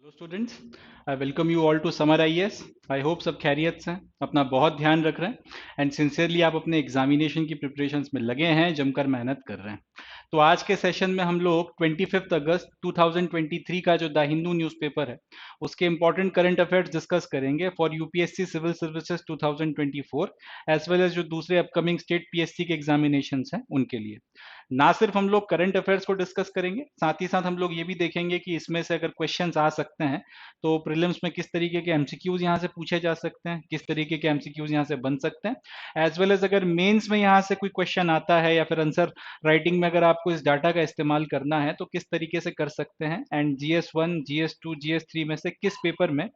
Hello students, I welcome you all to Samar IAS. I hope सब खैरियत से हैं, अपना बहुत ध्यान रख रहे हैं एंड सिंसियरली आप अपने एग्जामिनेशन की प्रिपरेशंस में लगे हैं, जमकर मेहनत कर रहे हैं। तो आज के सेशन में हम लोग 25 अगस्त 2023 का जो द हिंदू न्यूज़पेपर है उसके इंपॉर्टेंट करंट अफेयर्स डिस्कस करेंगे for UPSC civil services 2024 as well as जो दूसरे अपकमिंग स्टेट पीएससी के एग्जामिनेशंस हैं उनके लिए। ना सिर्फ हम लोग करंट अफेयर्स को डिस्कस करेंगे, साथ ही साथ हम लोग ये भी देखेंगे कि इसमें से अगर क्वेश्चंस आ सकते हैं तो प्रीलिम्स में किस तरीके के एमसीक्यूज यहाँ से पूछे जा सकते हैं, किस तरीके के एमसीक्यूज यहाँ से बन सकते हैं, एज वेल एज अगर मेंस में यहाँ से कोई क्वेश्चन आता है या फिर आंसर राइटिंग में अगर आपको इस डाटा का इस्तेमाल करना है तो किस तरीके से कर सकते हैं, एंड GS1 GS2 GS3 में से किस पेपर में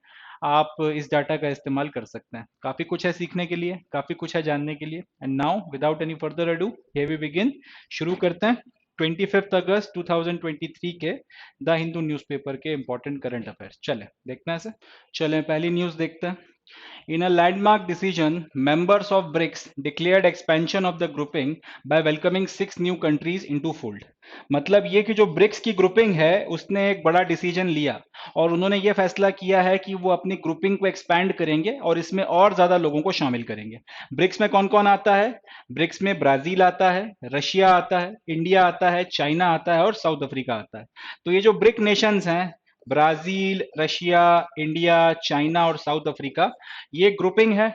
आप इस डाटा का इस्तेमाल कर सकते हैं। काफ़ी कुछ है सीखने के लिए, काफ़ी कुछ है जानने के लिए। And now without any further ado, here we begin. शुरू करते हैं 25 अगस्त 2023 के द हिंदू न्यूज़पेपर के इंपॉर्टेंट करंट अफेयर्स। चलें देखते हैं इसे। चलें पहली न्यूज़ देखते हैं। In a landmark decision, members of BRICS declared expansion of the grouping by welcoming 6 new countries into fold। मतलब ये कि जो ब्रिक्स की ग्रुपिंग है उसने एक बड़ा डिसीजन लिया और उन्होंने ये फैसला किया है कि वो अपनी ग्रुपिंग को एक्सपैंड करेंगे और इसमें और ज्यादा लोगों को शामिल करेंगे। ब्रिक्स में कौन कौन आता है? ब्रिक्स में ब्राजील आता है, रशिया आता है, इंडिया आता है, चाइना आता है और साउथ अफ्रीका आता है। तो ये जो ब्रिक नेशंस हैं, ब्राजील, रशिया, इंडिया, चाइना और साउथ अफ्रीका, ये ग्रुपिंग है।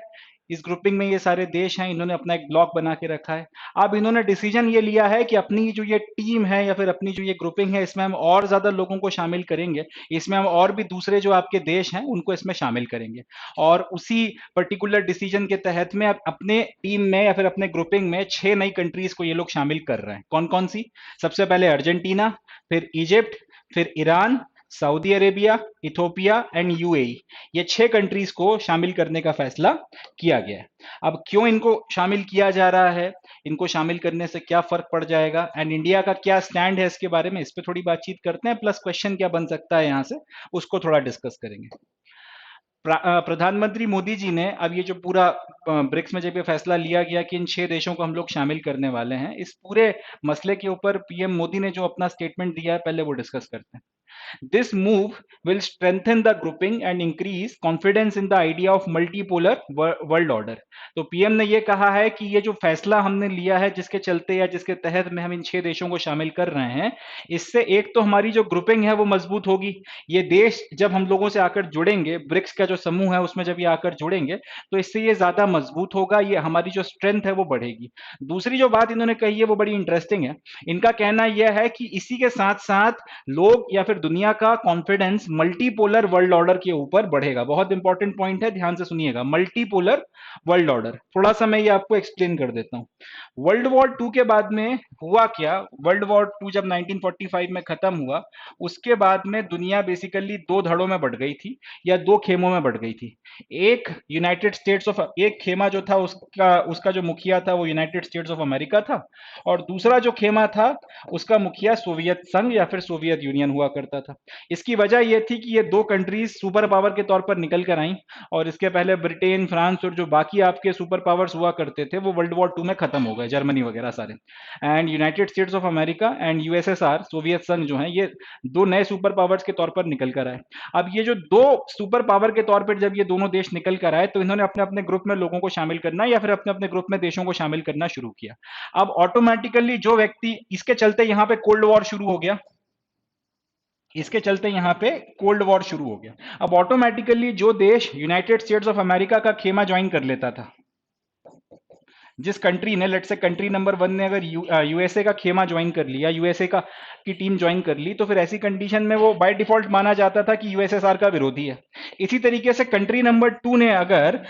इस ग्रुपिंग में ये सारे देश हैं, इन्होंने अपना एक ब्लॉक बना के रखा है। अब इन्होंने डिसीजन ये लिया है कि अपनी जो ये टीम है या फिर अपनी जो ये ग्रुपिंग है इसमें हम और ज्यादा लोगों को शामिल करेंगे, इसमें हम और भी दूसरे जो आपके देश हैं उनको इसमें शामिल करेंगे। और उसी पर्टिकुलर डिसीजन के तहत में अब अपने टीम में या फिर अपने ग्रुपिंग में 6 नई कंट्रीज को ये लोग शामिल कर रहे हैं। कौन कौन सी? सबसे पहले अर्जेंटीना, फिर इजिप्ट, फिर Iran, Saudi Arabia, Ethiopia and UAE. ये 6 कंट्रीज को शामिल करने का फैसला किया गया है। अब क्यों इनको शामिल किया जा रहा है, इनको शामिल करने से क्या फर्क पड़ जाएगा, एंड इंडिया का क्या स्टैंड है इसके बारे में, इस पे थोड़ी बातचीत करते हैं। प्लस क्वेश्चन क्या बन सकता है यहाँ से उसको थोड़ा डिस्कस करेंगे। प्रधानमंत्री मोदी जी ने अब ये जो पूरा ब्रिक्स में जब ये फैसला लिया गया कि इन 6 देशों को हम लोग शामिल करने वाले हैं, इस पूरे मसले के ऊपर पीएम मोदी ने जो अपना स्टेटमेंट दिया है पहले वो डिस्कस करते हैं। This move will strengthen the grouping and increase confidence in the idea of multipolar world order। तो पीएम ने ये कहा है कि ये जो फैसला हमने लिया है जिसके चलते या जिसके तहत में हम इन 6 देशों को शामिल कर रहे हैं, इससे एक तो हमारी जो ग्रुपिंग है वो मजबूत होगी। ये देश जब हम लोगों से आकर जुड़ेंगे, ब्रिक्स का जो समूह है उसमें जब ये आकर जुड़ेंगे तो इससे ये ज्यादा मजबूत होगा, ये हमारी जो स्ट्रेंथ है वो बढ़ेगी। दूसरी जो बात इन्होंने कही है वो बड़ी इंटरेस्टिंग है। इनका कहना यह है कि इसी के साथ साथ लोग या फिर दुनिया का कॉन्फिडेंस मल्टीपोलर वर्ल्ड ऑर्डर के ऊपर बढ़ेगा। बहुत इंपॉर्टेंट पॉइंट है, ध्यान से सुनिएगा। मल्टीपोलर वर्ल्ड ऑर्डर, थोड़ा सा मैं ये आपको एक्सप्लेन कर देता हूं। वर्ल्ड वॉर टू के बाद में हुआ क्या? वर्ल्ड वॉर टू जब 1945 में खत्म हुआ, उसके बाद में दुनिया बेसिकली दो धड़ों में बढ़ गई थी या दो खेमों में बढ़ गई थी। एक यूनाइटेड स्टेट्स ऑफ, एक खेमा जो था उसका उसका जो मुखिया था वो यूनाइटेड स्टेट्स ऑफ अमेरिका था, और दूसरा जो खेमा था उसका मुखिया सोवियत संघ या फिर सोवियत यूनियन हुआ करता था। इसकी वजह यह थी कि ये दो कंट्रीज सुपर पावर के तौर पर निकल कर आई, और इसके पहले ब्रिटेन, फ्रांस और जो बाकी आपके सुपर पावर्स हुआ करते थे वो वर्ल्ड वॉर टू में खत्म हो गए, जर्मनी वगैरह सारे। And United states of America and USSR, Soviet संघ जो है, ये दो नए सुपर पावर्स के तौर पर निकल कर आए। अब ये जो दो सुपर पावर के तौर पर जब ये दोनों देश निकल कर आए तो इन्होंने अपने अपने ग्रुप में लोगों को शामिल करना या फिर अपने अपने ग्रुप में देशों को शामिल करना शुरू किया। अब ऑटोमेटिकली जो व्यक्ति, इसके चलते यहां पे कोल्ड वॉर शुरू हो गया, इसके चलते यहां पे कोल्ड वॉर शुरू हो गया। अब ऑटोमेटिकली जो देश यूनाइटेड स्टेट्स ऑफ अमेरिका का खेमा ज्वाइन कर लेता था, जिस कंट्री ने, लेट्स से कंट्री नंबर 1 ने अगर यूएसए का खेमा ज्वाइन कर लिया, यूएसए का की टीम ज्वाइन कर ली, तो फिर ऐसी कंडीशन में वो बाय डिफॉल्ट माना जाता था कि यूएसएसआर का विरोधी है। इसी तरीके से कंट्री नंबर 2 ने अगर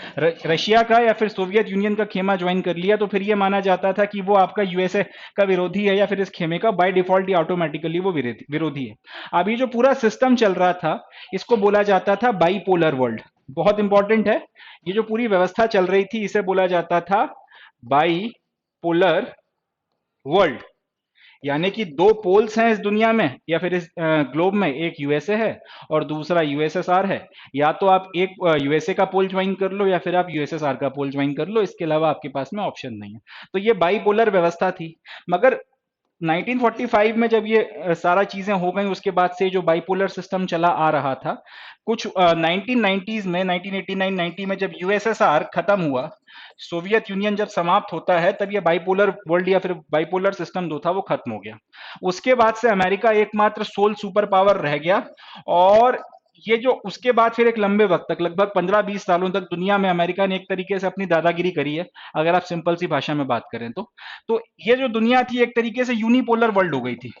रशिया का या फिर सोवियत यूनियन का खेमा ज्वाइन कर लिया तो फिर ये माना जाता था कि वो आपका यूएसए का विरोधी है या फिर इस खेमे का बाय डिफॉल्ट या ऑटोमेटिकली वो विरोधी है। अब ये जो पूरा सिस्टम चल रहा था इसको बोला जाता था बाईपोलर वर्ल्ड। बहुत इंपॉर्टेंट है, ये जो पूरी व्यवस्था चल रही थी इसे बोला जाता था बाई पोलर वर्ल्ड। यानी कि दो पोल्स हैं इस दुनिया में या फिर इस ग्लोब में, एक यूएसए है और दूसरा यूएसएसआर है। या तो आप एक यूएसए का पोल ज्वाइन कर लो या फिर आप यूएसएसआर का पोल ज्वाइन कर लो, इसके अलावा आपके पास में ऑप्शन नहीं है। तो ये बाईपोलर व्यवस्था थी। मगर 1945 में जब ये सारा चीजें हो गई, उसके बाद से जो बाइपोलर सिस्टम चला आ रहा था, कुछ 1990s में 1989-90 में जब यूएसएसआर खत्म हुआ, सोवियत यूनियन जब समाप्त होता है, तब ये बाइपोलर वर्ल्ड या फिर बाइपोलर सिस्टम जो था वो खत्म हो गया। उसके बाद से अमेरिका एकमात्र सोल सुपर पावर रह गया। और ये जो उसके बाद फिर एक लंबे वक्त तक, लगभग 15-20 सालों तक दुनिया में अमेरिका ने एक तरीके से अपनी दादागिरी करी है, अगर आप सिंपल सी भाषा में बात करें तो ये जो दुनिया थी एक तरीके से यूनिपोलर वर्ल्ड हो गई थी।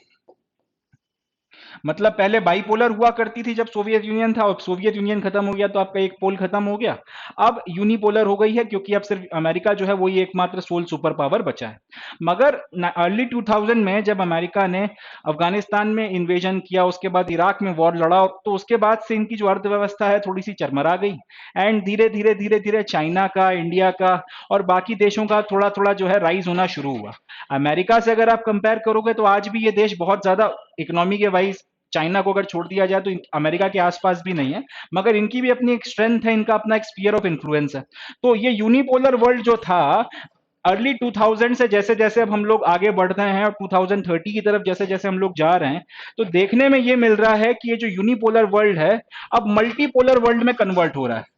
मतलब पहले बाइपोलर हुआ करती थी जब सोवियत यूनियन था, और सोवियत यूनियन खत्म हो गया तो आपका एक पोल खत्म हो गया। अब यूनिपोलर हो गई है, क्योंकि अब सिर्फ अमेरिका जो है वो ही एकमात्र सोल सुपर पावर बचा है। मगर अर्ली 2000 में जब अमेरिका ने अफगानिस्तान में इन्वेजन किया, उसके बाद इराक में वॉर लड़ा, तो उसके बाद से इनकी जो अर्थव्यवस्था है थोड़ी सी चरमरा गई। एंड धीरे धीरे धीरे धीरे चाइना का, इंडिया का और बाकी देशों का थोड़ा थोड़ा जो है राइज होना शुरू हुआ। अमेरिका से अगर आप कंपेयर करोगे तो आज भी ये देश बहुत ज्यादा इकोनॉमी के वाइज, चाइना को अगर छोड़ दिया जाए तो अमेरिका के आसपास भी नहीं है, मगर इनकी भी अपनी एक स्ट्रेंथ है, इनका अपना एक स्फीयर ऑफ इन्फ्लुएंस है। तो ये यूनिपोलर वर्ल्ड जो था अर्ली 2000 से जैसे जैसे अब हम लोग आगे बढ़ रहे हैं और 2030 की तरफ जैसे जैसे हम लोग जा रहे हैं, तो देखने में ये मिल रहा है कि ये जो यूनिपोलर वर्ल्ड है अब मल्टीपोलर वर्ल्ड में कन्वर्ट हो रहा है।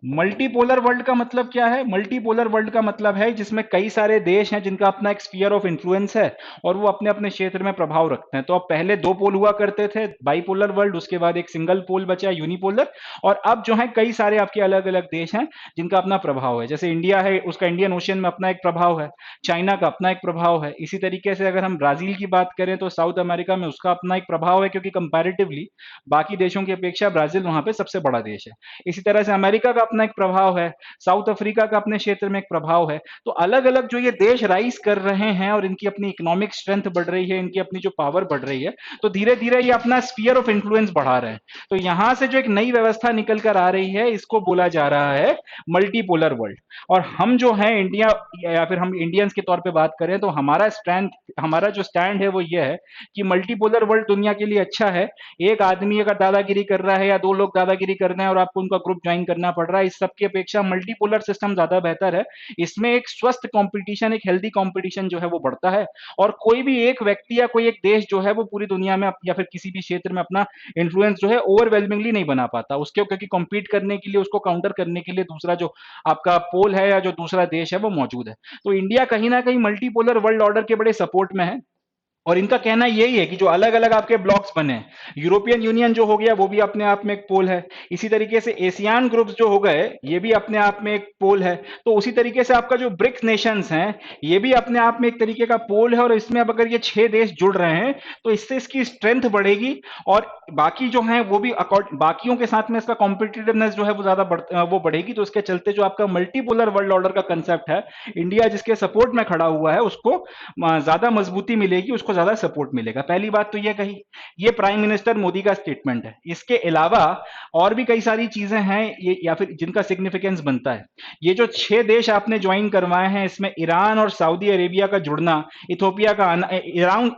मल्टीपोलर वर्ल्ड का मतलब क्या है? मल्टीपोलर वर्ल्ड का मतलब है जिसमें कई सारे देश हैं जिनका अपना एक स्फीयर ऑफ इन्फ्लुएंस है और वो अपने अपने क्षेत्र में प्रभाव रखते हैं। तो अब पहले दो पोल हुआ करते थे, बाइपोलर वर्ल्ड, उसके बाद एक सिंगल पोल बचा यूनिपोलर, और अब जो है कई सारे आपके अलग अलग देश हैं जिनका अपना प्रभाव है। जैसे इंडिया है, उसका इंडियन ओशियन में अपना एक प्रभाव है, चाइना का अपना एक प्रभाव है। इसी तरीके से अगर हम ब्राजील की बात करें तो साउथ अमेरिका में उसका अपना एक प्रभाव है, क्योंकि कंपैरेटिवली बाकी देशों की अपेक्षा ब्राजील वहां पे सबसे बड़ा देश है। इसी तरह से अमेरिका का अपना एक प्रभाव है, साउथ अफ्रीका का अपने क्षेत्र में एक प्रभाव है। तो अलग अलग जो ये देश राइज कर रहे हैं और इनकी अपनी इकोनॉमिक स्ट्रेंथ बढ़ रही है, इनकी अपनी जो पावर बढ़ रही है, तो धीरे धीरे ये अपना स्फीयर ऑफ इन्फ्लुएंस बढ़ा रहे हैं। तो यहां से जो एक नई व्यवस्था निकल कर आ रही है, इसको बोला जा रहा है मल्टीपोलर वर्ल्ड। और हम जो है इंडिया, या फिर हम इंडियंस के तौर पे बात करें तो हमारा स्टैंड, हमारा जो स्टैंड है वो ये है कि मल्टीपोलर वर्ल्ड दुनिया के लिए अच्छा है। एक आदमी अगर दादागिरी कर रहा है या दो लोग दादागिरी कर रहे हैं और आपको उनका ग्रुप ज्वाइन करना पड़ रहा है, इस सब की अपेक्षा मल्टीपोलर सिस्टम ज्यादा बेहतर है। इसमें एक स्वस्थ कंपटीशन, एक हेल्दी कंपटीशन जो है वो बढ़ता है, और कोई भी एक व्यक्ति या कोई एक देश जो है वो पूरी दुनिया में या फिर किसी भी क्षेत्र में अपना इन्फ्लुएंस जो है ओवरवेलमिंगली नहीं बना पाता। उसके क्योंकि कम्पीट करने के लिए, उसको काउंटर करने के लिए दूसरा जो आपका पोल है या जो दूसरा देश है वो मौजूद है। तो इंडिया कहीं ना कहीं मल्टीपोलर वर्ल्ड ऑर्डर के बड़े सपोर्ट में है। और इनका कहना यही है कि जो अलग अलग आपके ब्लॉक्स बने, यूरोपियन यूनियन जो हो गया वो भी अपने आप में एक पोल है। इसी तरीके से एशियान ग्रुप्स जो हो गए ये भी अपने आप में एक पोल है। तो उसी तरीके से आपका जो ब्रिक्स नेशंस हैं ये भी अपने आप में एक तरीके का पोल है। और इसमें अब अगर ये 6 देश जुड़ रहे हैं तो इससे इसकी स्ट्रेंथ बढ़ेगी, और बाकी जो है वो भी बाकियों के साथ में इसका कॉम्पिटिटिवनेस जो है वो ज्यादा वो बढ़ेगी। तो इसके चलते जो आपका मल्टीपोलर वर्ल्ड ऑर्डर का कंसेप्ट है, इंडिया जिसके सपोर्ट में खड़ा हुआ है, उसको ज्यादा मजबूती मिलेगी, उसको ज्यादा सपोर्ट मिलेगा। पहली बात तो ये कही, ये प्राइम मिनिस्टर मोदी का स्टेटमेंट है। इसके अलावा और भी कई सारी चीजें हैं ये, या फिर जिनका सिग्निफिकेंस बनता है। ये जो 6 देश आपने ज्वाइन करवाए हैं, इसमें ईरान और सऊदी अरेबिया का जुड़ना, इथोपिया का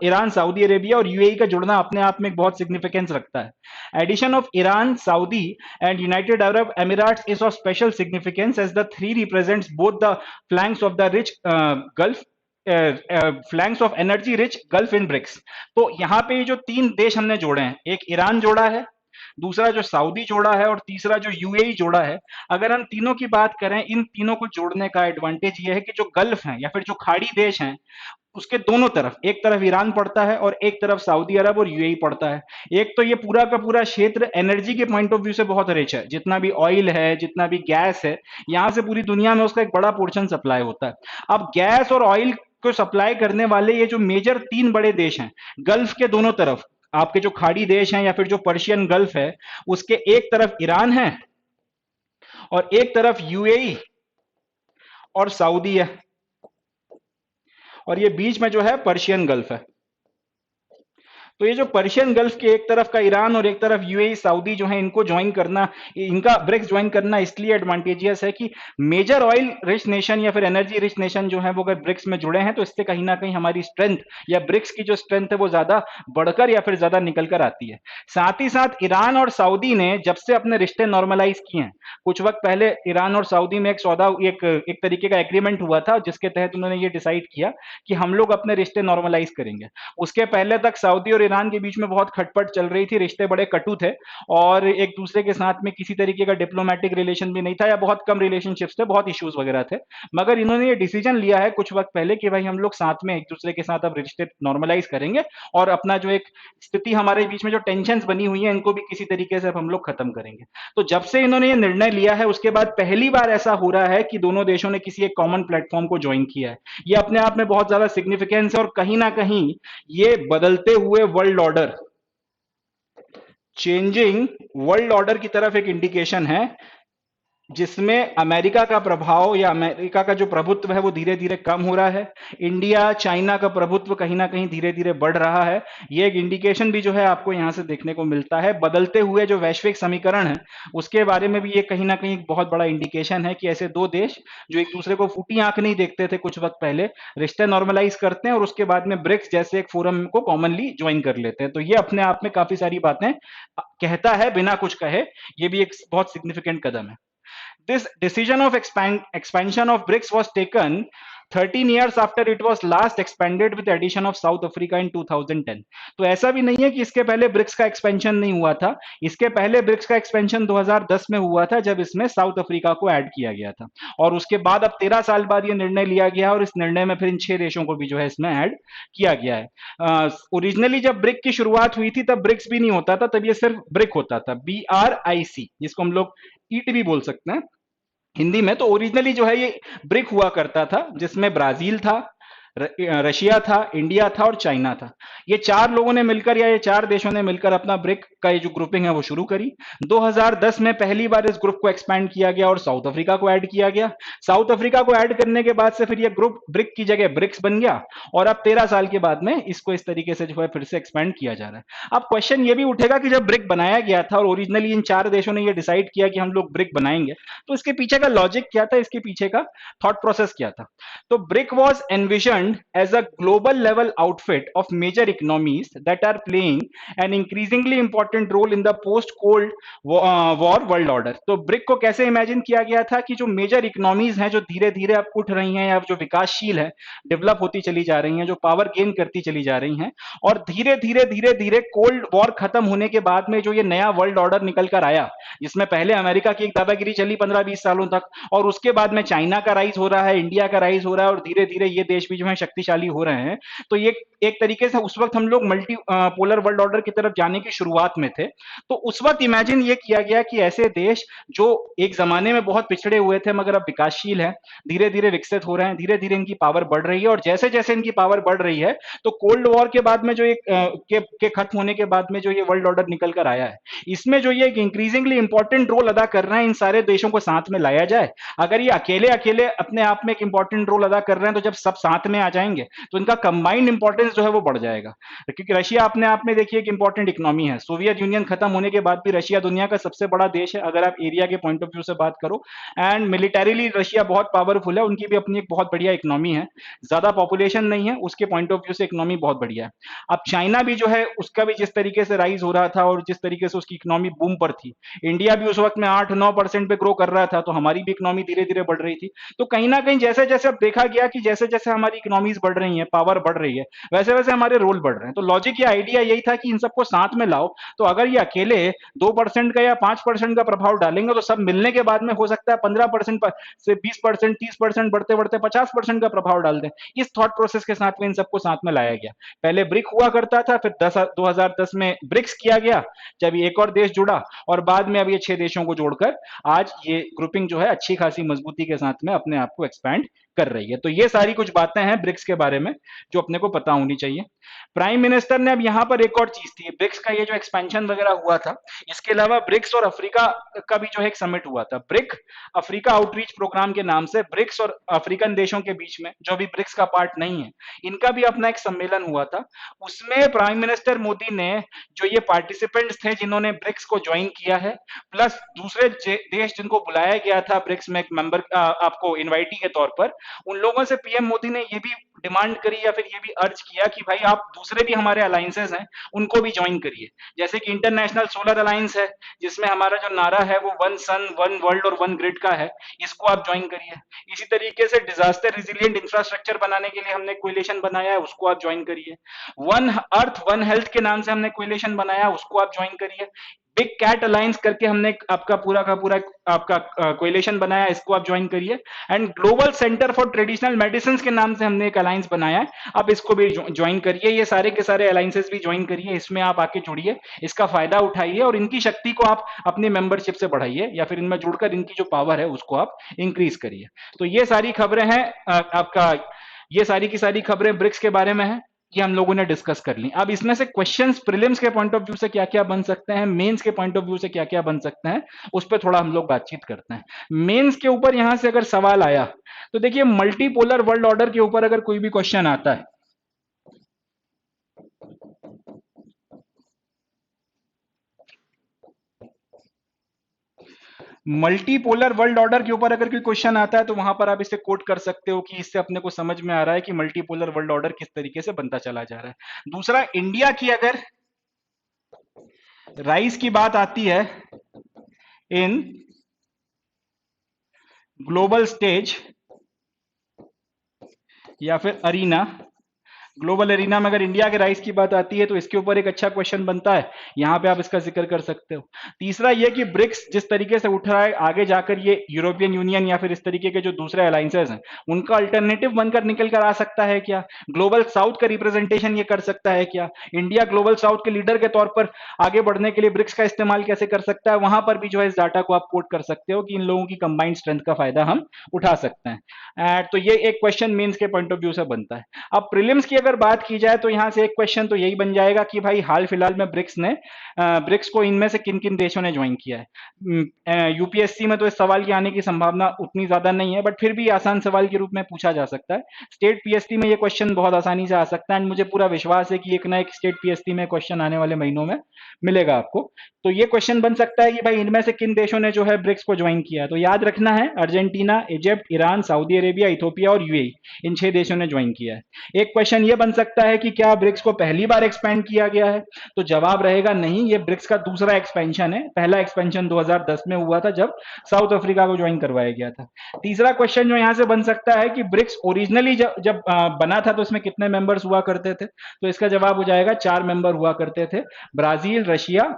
ईरान सऊदी अरेबिया और यूएई का जुड़ना अपने आप में एक बहुत सिग्निफिकेंस रखता है। Addition of Iran, Saudi and United Arab Emirates is of special significance as the three represents both the flanks of the rich Gulf, flanks of energy rich Gulf in BRICS. तो यहां पे ये जो 3 देश हमने जोड़े हैं, एक ईरान जोड़ा है, दूसरा जो सऊदी जोड़ा है, और तीसरा जो यूएई जोड़ा है। अगर हम तीनों की बात करें, इन तीनों को जोड़ने का एडवांटेज ये है कि जो गल्फ है या फिर जो खाड़ी देश हैं, उसके दोनों तरफ, एक तरफ ईरान पड़ता है और एक तरफ सऊदी अरब और यूएई पड़ता है। एक तो ये पूरा का पूरा क्षेत्र एनर्जी के पॉइंट ऑफ व्यू से बहुत रिच है, जितना भी ऑयल है, जितना भी गैस है, यहां से पूरी दुनिया में उसका एक बड़ा पोर्शन सप्लाई होता है। अब गैस और ऑयल को सप्लाई करने वाले ये जो मेजर 3 बड़े देश हैं, गल्फ के दोनों तरफ आपके जो खाड़ी देश हैं या फिर जो पर्शियन गल्फ है, उसके एक तरफ ईरान है और एक तरफ यूएई और सऊदी है, और ये बीच में जो है पर्शियन गल्फ है। तो ये जो पर्शियन गल्फ के एक तरफ का ईरान और एक तरफ यूएई सऊदी जो है, इनको ज्वाइन करना, इनका ब्रिक्स ज्वाइन करना इसलिए एडवांटेजियस है कि मेजर ऑयल रिच नेशन या फिर एनर्जी रिच नेशन जो है वो अगर ब्रिक्स में जुड़े हैं तो इससे कहीं ना कहीं हमारी स्ट्रेंथ या ब्रिक्स की जो स्ट्रेंथ है वो ज्यादा बढ़कर या फिर ज्यादा निकल कर आती है। साथ ही साथ ईरान और सऊदी ने जब से अपने रिश्ते नॉर्मलाइज किए हैं, कुछ वक्त पहले ईरान और सऊदी में एक सौदा, एक तरीके का एग्रीमेंट हुआ था जिसके तहत उन्होंने ये डिसाइड किया कि हम लोग अपने रिश्ते नॉर्मलाइज करेंगे। उसके पहले तक सऊदी और ईरान के बीच में बहुत खटपट चल रही थी, रिश्ते बड़े कटु थे और एक दूसरे के साथ में किसी तरीके का डिप्लोमेटिक रिलेशन भी नहीं था या बहुत कम रिलेशनशिप्स थे, बहुत इश्यूज वगैरह थे। मगर इन्होंने ये डिसीजन लिया है कुछ वक्त पहले कि भाई हम लोग साथ में एक दूसरे के साथ अब रिश्ते नॉर्मलाइज करेंगे और अपना जो एक स्थिति हमारे बीच में जो टेंशन बनी हुई है इनको भी किसी तरीके से अब हम लोग खत्म करेंगे। तो जब से इन्होंने ये निर्णय लिया है उसके बाद पहली बार ऐसा हो रहा है कि दोनों देशों ने किसी एक कॉमन प्लेटफॉर्म को ज्वाइन किया है। ये अपने आप में बहुत ज्यादा सिग्निफिकेंस है और कहीं ना कहीं ये बदलते हुए world order, changing world order की तरफ एक इंडिकेशन है जिसमें अमेरिका का प्रभाव या अमेरिका का जो प्रभुत्व है वो धीरे धीरे कम हो रहा है। इंडिया चाइना का प्रभुत्व कहीं ना कहीं धीरे धीरे बढ़ रहा है। ये एक इंडिकेशन भी जो है आपको यहां से देखने को मिलता है। बदलते हुए जो वैश्विक समीकरण है उसके बारे में भी ये कहीं ना कहीं एक बहुत बड़ा इंडिकेशन है कि ऐसे दो देश जो एक दूसरे को फूटी आंख नहीं देखते थे कुछ वक्त पहले, रिश्ते नॉर्मलाइज करते हैं और उसके बाद में ब्रिक्स जैसे एक फोरम को कॉमनली ज्वाइन कर लेते हैं। तो ये अपने आप में काफी सारी बातें कहता है बिना कुछ कहे। ये भी एक बहुत सिग्निफिकेंट कदम है। This decision of expansion of BRICS was taken 13 years after it was last expanded with the addition of South Africa in 2010। तो ऐसा भी नहीं है कि इसके पहले ब्रिक्स का एक्सपेंशन नहीं हुआ था। इसके पहले ब्रिक्स का एक्सपेंशन 2010 में हुआ था जब इसमें साउथ अफ्रीका को ऐड किया गया था और उसके बाद अब 13 साल बाद ये निर्णय लिया गया और इस निर्णय में फिर इन 6 देशों को भी जो है इसमें ऐड किया गया है। ओरिजिनली जब ब्रिक की शुरुआत हुई थी तब ब्रिक्स भी नहीं होता था, तब ये सिर्फ ब्रिक होता था, BRIC, जिसको हम लोग ईट भी बोल सकते हैं हिंदी में। तो ओरिजिनली जो है ये ब्रिक हुआ करता था जिसमें ब्राजील था, रशिया था, इंडिया था और चाइना था। ये 4 लोगों ने मिलकर या ये 4 देशों ने मिलकर अपना ब्रिक का ये जो ग्रुपिंग है वो शुरू करी। 2010 में पहली बार इस ग्रुप को एक्सपैंड किया गया और साउथ अफ्रीका को ऐड किया गया। साउथ अफ्रीका को ऐड करने के बाद से फिर ये ग्रुप ब्रिक की जगह ब्रिक्स बन गया और अब 13 साल के बाद में इसको इस तरीके से जो है फिर से एक्सपैंड किया जा रहा है। अब क्वेश्चन ये भी उठेगा कि जब ब्रिक बनाया गया था और ओरिजिनली इन 4 देशों ने ये डिसाइड किया कि हम लोग ब्रिक बनाएंगे, तो इसके पीछे का लॉजिक क्या था, इसके पीछे का थॉट प्रोसेस क्या था? तो brick was envision as a global level outfit of major economies that are playing an increasingly important role in the post cold war world order। तो ब्रिक को कैसे इमेजिन किया गया था कि जो मेजर इकोनॉमीज हैं जो धीरे धीरे अब उठ रही हैं या जो विकासशील है, डेवलप होती चली जा रही हैं, जो पावर गेन करती चली जा रही हैं और धीरे धीरे धीरे धीरे कोल्ड वॉर खत्म होने के बाद में जो ये नया वर्ल्ड ऑर्डर निकल कर आया, जिसमें पहले अमेरिका की एक दादागिरी चली 15-20 सालों तक और उसके बाद में चाइना का राइज हो रहा है, इंडिया का राइज हो रहा है और धीरे धीरे ये देश भी जो है शक्तिशाली हो रहे हैं। तो ये एक तरीके से उस वक्त हम लोग मल्टी पोलर वर्ल्ड ऑर्डर की तरफ जाने की शुरुआत में थे। तो उस वक्त इमेजिन ये किया गया कि ऐसे देश जो एक जमाने में बहुत पिछड़े हुए थे मगर अब विकासशील है, धीरे धीरे विकसित हो रहे हैं, धीरे धीरे इनकी पावर बढ़ रही है और जैसे जैसे इनकी पावर बढ़ रही है तो कोल्ड वॉर के बाद में जो एक के खत्म होने के बाद में जो ये वर्ल्ड ऑर्डर निकल कर आया है, इसमें जो ये एक इंक्रीजिंगली इंपॉर्टेंट रोल अदा कर रहे हैं, इन सारे देशों को साथ में लाया जाए। अगर ये अकेले अकेले अपने आप में एक इंपॉर्टेंट रोल अदा कर रहे हैं तो जब सब साथ में आ जाएंगे तो इनका कंबाइंड इंपॉर्टेंस जो है वो बढ़ जाएगा। क्योंकि रशिया अपने आप में देखिए एक इंपॉर्टेंट इकोनॉमी है। सोवियत यूनियन खत्म होने के बाद भी रशिया दुनिया का सबसे बड़ा देश है अगर आप एरिया के पॉइंट ऑफ व्यू से बात करो, एंड मिलिटरीली रशिया बहुत पावरफुल है, उनकी भी अपनी एक बहुत बढ़िया इकोनॉमी है, ज्यादा पॉपुलेशन नहीं है, उसके पॉइंट ऑफ व्यू से इकोनॉमी बहुत बढ़िया है। अब चाइना भी जो है उसका भी जिस तरीके से राइज हो रहा था और जिस तरीके से उसकी इकोनॉमी बूम पर थी, इंडिया भी उस वक्त में 8-9% पे ग्रो कर रहा था, तो हमारी भी इकोनॉमी धीरे धीरे बढ़ रही थी। तो कहीं ना कहीं जैसे जैसे अब देखा गया कि जैसे जैसे हमारी इकोनॉमीज बढ़ रही है, पावर बढ़ रही है, वैसे वैसे हमारे रोल बढ़ रहे हैं। तो लॉजिक या आइडिया यही था कि इन सबको साथ में लाओ। तो अगर ये अकेले 2% का या 5% का प्रभाव डालेंगे तो सब मिलने के बाद में हो सकता है 15% से 20%, 30%, बढ़ते बढ़ते 50% का प्रभाव डाल दें। इस थॉट प्रोसेस के साथ में इन सबको साथ में लाया गया। पहले ब्रिक हुआ करता था, फिर 2010 में ब्रिक्स किया गया, जब एक और देश जुड़ा और बाद में अब ये 6 देशों को जोड़कर आज ये ग्रुपिंग जो है अच्छी खासी मजबूती के साथ में अपने आप को एक्सपैंड कर रही है। तो ये सारी कुछ बातें हैं ब्रिक्स के बारे में जो अपने को पता होनी चाहिए। प्राइम मिनिस्टर ने अब यहाँ पर एक और चीज थी, ब्रिक्स का ये जो एक्सपेंशन वगैरह हुआ था, इसके अलावा ब्रिक्स और अफ्रीका का भी जो है एक समिट हुआ था, ब्रिक अफ्रीका आउटरीच प्रोग्राम के नाम से। ब्रिक्स और अफ्रीकन देशों के बीच में, जो भी ब्रिक्स का पार्ट नहीं है, इनका भी अपना एक सम्मेलन हुआ था। उसमें प्राइम मिनिस्टर मोदी ने जो ये पार्टिसिपेंट्स थे जिन्होंने ब्रिक्स को ज्वाइन किया है, प्लस दूसरे देश जिनको बुलाया गया था ब्रिक्स में एक मेंबर आपको इनवाइटी के तौर पर, उन लोगों से पीएम मोदी ने ये भी डिमांड करी या फिर ये भी अर्ज किया कि भाई आप दूसरे भी हमारे अलायंसेस हैं उनको भी ज्वाइन करिए। जैसे कि इंटरनेशनल सोलर अलायंस है, जिसमें हमारा जो नारा है वो वन सन वन वर्ल्ड और वन ग्रिड का है, इसको आप ज्वाइन करिए। इसी तरीके से डिजास्टर रिजिलियंट इंफ्रास्ट्रक्चर बनाने के लिए हमने कोलिशन बनाया है, उसको आप ज्वाइन करिए। वन अर्थ वन हेल्थ के नाम से हमने कोलिशन बनाया, उसको आप ज्वाइन करिए। बिग कैट अलायंस करके हमने आपका पूरा का पूरा आपका कोलिशन बनाया, इसको आप ज्वाइन करिए। And global centre for traditional medicine के नाम से हमने एक अलायंस बनाया है, आप इसको भी ज्वाइन करिए। ये सारे के सारे अलायंसेस भी ज्वाइन करिए, इसमें आप आके जुड़िए, इसका फायदा उठाइए और इनकी शक्ति को आप अपनी मेंबरशिप से बढ़ाइए या फिर इनमें जुड़कर इनकी जो पावर है उसको आप इंक्रीज करिए। तो ये सारी खबरें हैं आपका, ये सारी की सारी खबरें ब्रिक्स के बारे में है, ये हम लोगों ने डिस्कस कर ली। अब इसमें से क्वेश्चंस प्रीलिम्स के पॉइंट ऑफ व्यू से क्या क्या बन सकते हैं, मेंस के पॉइंट ऑफ व्यू से क्या क्या बन सकते हैं, उस पर थोड़ा हम लोग बातचीत करते हैं। मेंस के ऊपर यहां से अगर सवाल आया तो देखिए, मल्टीपोलर वर्ल्ड ऑर्डर के ऊपर अगर कोई भी क्वेश्चन आता है, मल्टीपोलर वर्ल्ड ऑर्डर के ऊपर अगर कोई क्वेश्चन आता है तो वहां पर आप इसे कोट कर सकते हो कि इससे अपने को समझ में आ रहा है कि मल्टीपोलर वर्ल्ड ऑर्डर किस तरीके से बनता चला जा रहा है। दूसरा, इंडिया की अगर राइज की बात आती है इन ग्लोबल स्टेज या फिर अरीना, ग्लोबल एरिना में अगर इंडिया के राइस की बात आती है तो इसके ऊपर एक अच्छा क्वेश्चन बनता है, यहां पे आप इसका जिक्र कर सकते हो। तीसरा ये कि ब्रिक्स जिस तरीके से उठ रहा है, आगे जाकर ये यूरोपियन यूनियन या फिर इस तरीके के जो दूसरे अलायंसेस हैं उनका अल्टरनेटिव बनकर निकल कर आ सकता है क्या? ग्लोबल साउथ का रिप्रेजेंटेशन ये कर सकता है क्या? इंडिया ग्लोबल साउथ के लीडर के तौर पर आगे बढ़ने के लिए ब्रिक्स का इस्तेमाल कैसे कर सकता है? वहां पर भी जो है इस डाटा को आप कोट कर सकते हो कि इन लोगों की कंबाइंड स्ट्रेंथ का फायदा हम उठा सकते हैं। तो ये एक क्वेश्चन मेंस के पॉइंट ऑफ व्यू से बनता है। अब प्रीलिम्स की अगर बात की जाए तो यहां से एक क्वेश्चन तो यही बन जाएगा कि भाई हाल फिलहाल में ब्रिक्स को इनमें से किन किन देशों ने ज्वाइन किया है। यूपीएससी में तो इस सवाल की आने की संभावना उतनी ज्यादा नहीं है, बट फिर भी आसान सवाल के रूप में पूछा जा सकता है। स्टेट पीएसटी में ये क्वेश्चन बहुत आसानी से आ सकता है एंड मुझे पूरा विश्वास है कि एक ना एक स्टेट पीएसटी में क्वेश्चन आने वाले महीनों में मिलेगा आपको। तो ये क्वेश्चन बन सकता है कि भाई इनमें से किन देशों ने जो है ब्रिक्स को ज्वाइन किया है। तो याद रखना है, Argentina, Egypt, Iran, Saudi Arabia, Ethiopia और यूएई, इन 6 देशों ने ज्वाइन किया है। एक क्वेश्चन ये बन सकता है कि क्या ब्रिक्स को पहली बार एक्सपेंड किया गया है? तो जवाब रहेगा नहीं, ये ब्रिक्स का दूसरा एक्सपेंशन है। पहला एक्सपेंशन 2010 में हुआ था जब साउथ अफ्रीका को ज्वाइन करवाया गया था। तीसरा क्वेश्चन जो यहां से बन सकता है कि ब्रिक्स ओरिजिनली जब बना था तो इसमें कितने मेंबर्स हुआ करते थे? तो इसका जवाब हो जाएगा 4 मेंबर हुआ करते थे, ब्राजील, रशिया,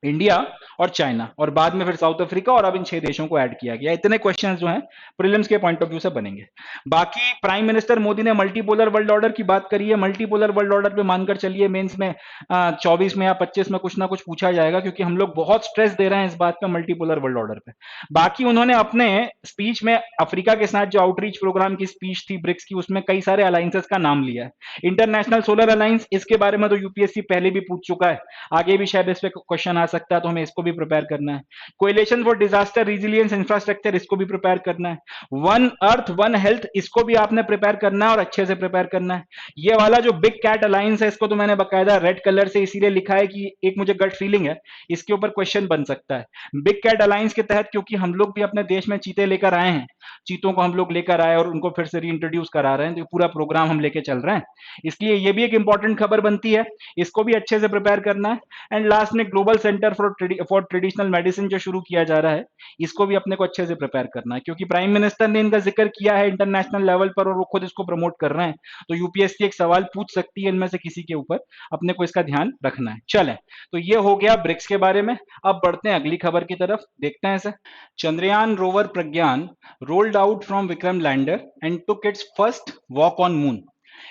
इंडिया और चाइना, और बाद में फिर साउथ अफ्रीका, और अब इन 6 देशों को ऐड किया गया। इतने क्वेश्चंस जो हैं प्रीलिम्स के पॉइंट ऑफ व्यू से बनेंगे। बाकी प्राइम मिनिस्टर मोदी ने मल्टीपोलर वर्ल्ड ऑर्डर की बात करी है। मल्टीपोलर वर्ल्ड ऑर्डर पे मानकर चलिए मेंस में 24 में या 25 में कुछ ना कुछ पूछा जाएगा, क्योंकि हम लोग बहुत स्ट्रेस दे रहे हैं इस बात पे, मल्टीपोलर वर्ल्ड ऑर्डर पे। बाकी उन्होंने अपने स्पीच में अफ्रीका के साथ जो आउटरीच प्रोग्राम की स्पीच थी ब्रिक्स की, उसमें कई सारे अलायंसेस का नाम लिया है। इंटरनेशनल सोलर अलायंस, इसके बारे में तो यूपीएससी पहले भी पूछ चुका है, आगे भी शायद इस पे क्वेश्चन आ सकता है, तो हमें इसको भी प्रिपेयर करना है। Coalition for disaster resilience infrastructure, इसको भी प्रिपेयर करना है। वन अर्थ वन हेल्थ, इसको भी आपने प्रिपेयर करना है और अच्छे से प्रिपेयर करना है। ये वाला जो बिग कैट अलायंस है, इसको तो मैंने बकायदा रेड कलर से इसीलिए लिखा है कि एक मुझे गट फीलिंग है इसके ऊपर क्वेश्चन बन सकता है। बिग कैट अलायंस के तहत, क्योंकि हम लोग भी अपने देश में चीते लेकर आए हैं, चीतों को हम लोग लेकर आए और उनको फिर से रीइंट्रोड्यूस करा रहे हैं, तो पूरा प्रोग्राम हम लेके चल रहे हैं, इसलिए ये भी एक इंपॉर्टेंट खबर बनती है, इसको भी अच्छे से प्रिपेयर करना है। एंड लास्ट में global centre for traditional medicine जो शुरू किया जा रहा है, इसको भी अपने को अच्छे से प्रिपेयर करना है, क्योंकि प्राइम मिनिस्टर ने इनका जिक्र किया है इंटरनेशनल लेवल पर और वो खुद इसको प्रमोट कर रहे हैं, तो यूपीएससी एक सवाल पूछ सकती है इनमें से किसी के ऊपर, अपने को इसका ध्यान रखना है। चलें, तो ये हो गया ब्रिक्स के बारे में। अब बढ़ते हैं अगली खबर की तरफ, देखते हैं इसे। Chandrayaan rover Pragyan rolled out from Vikram lander and took its first walk on moon.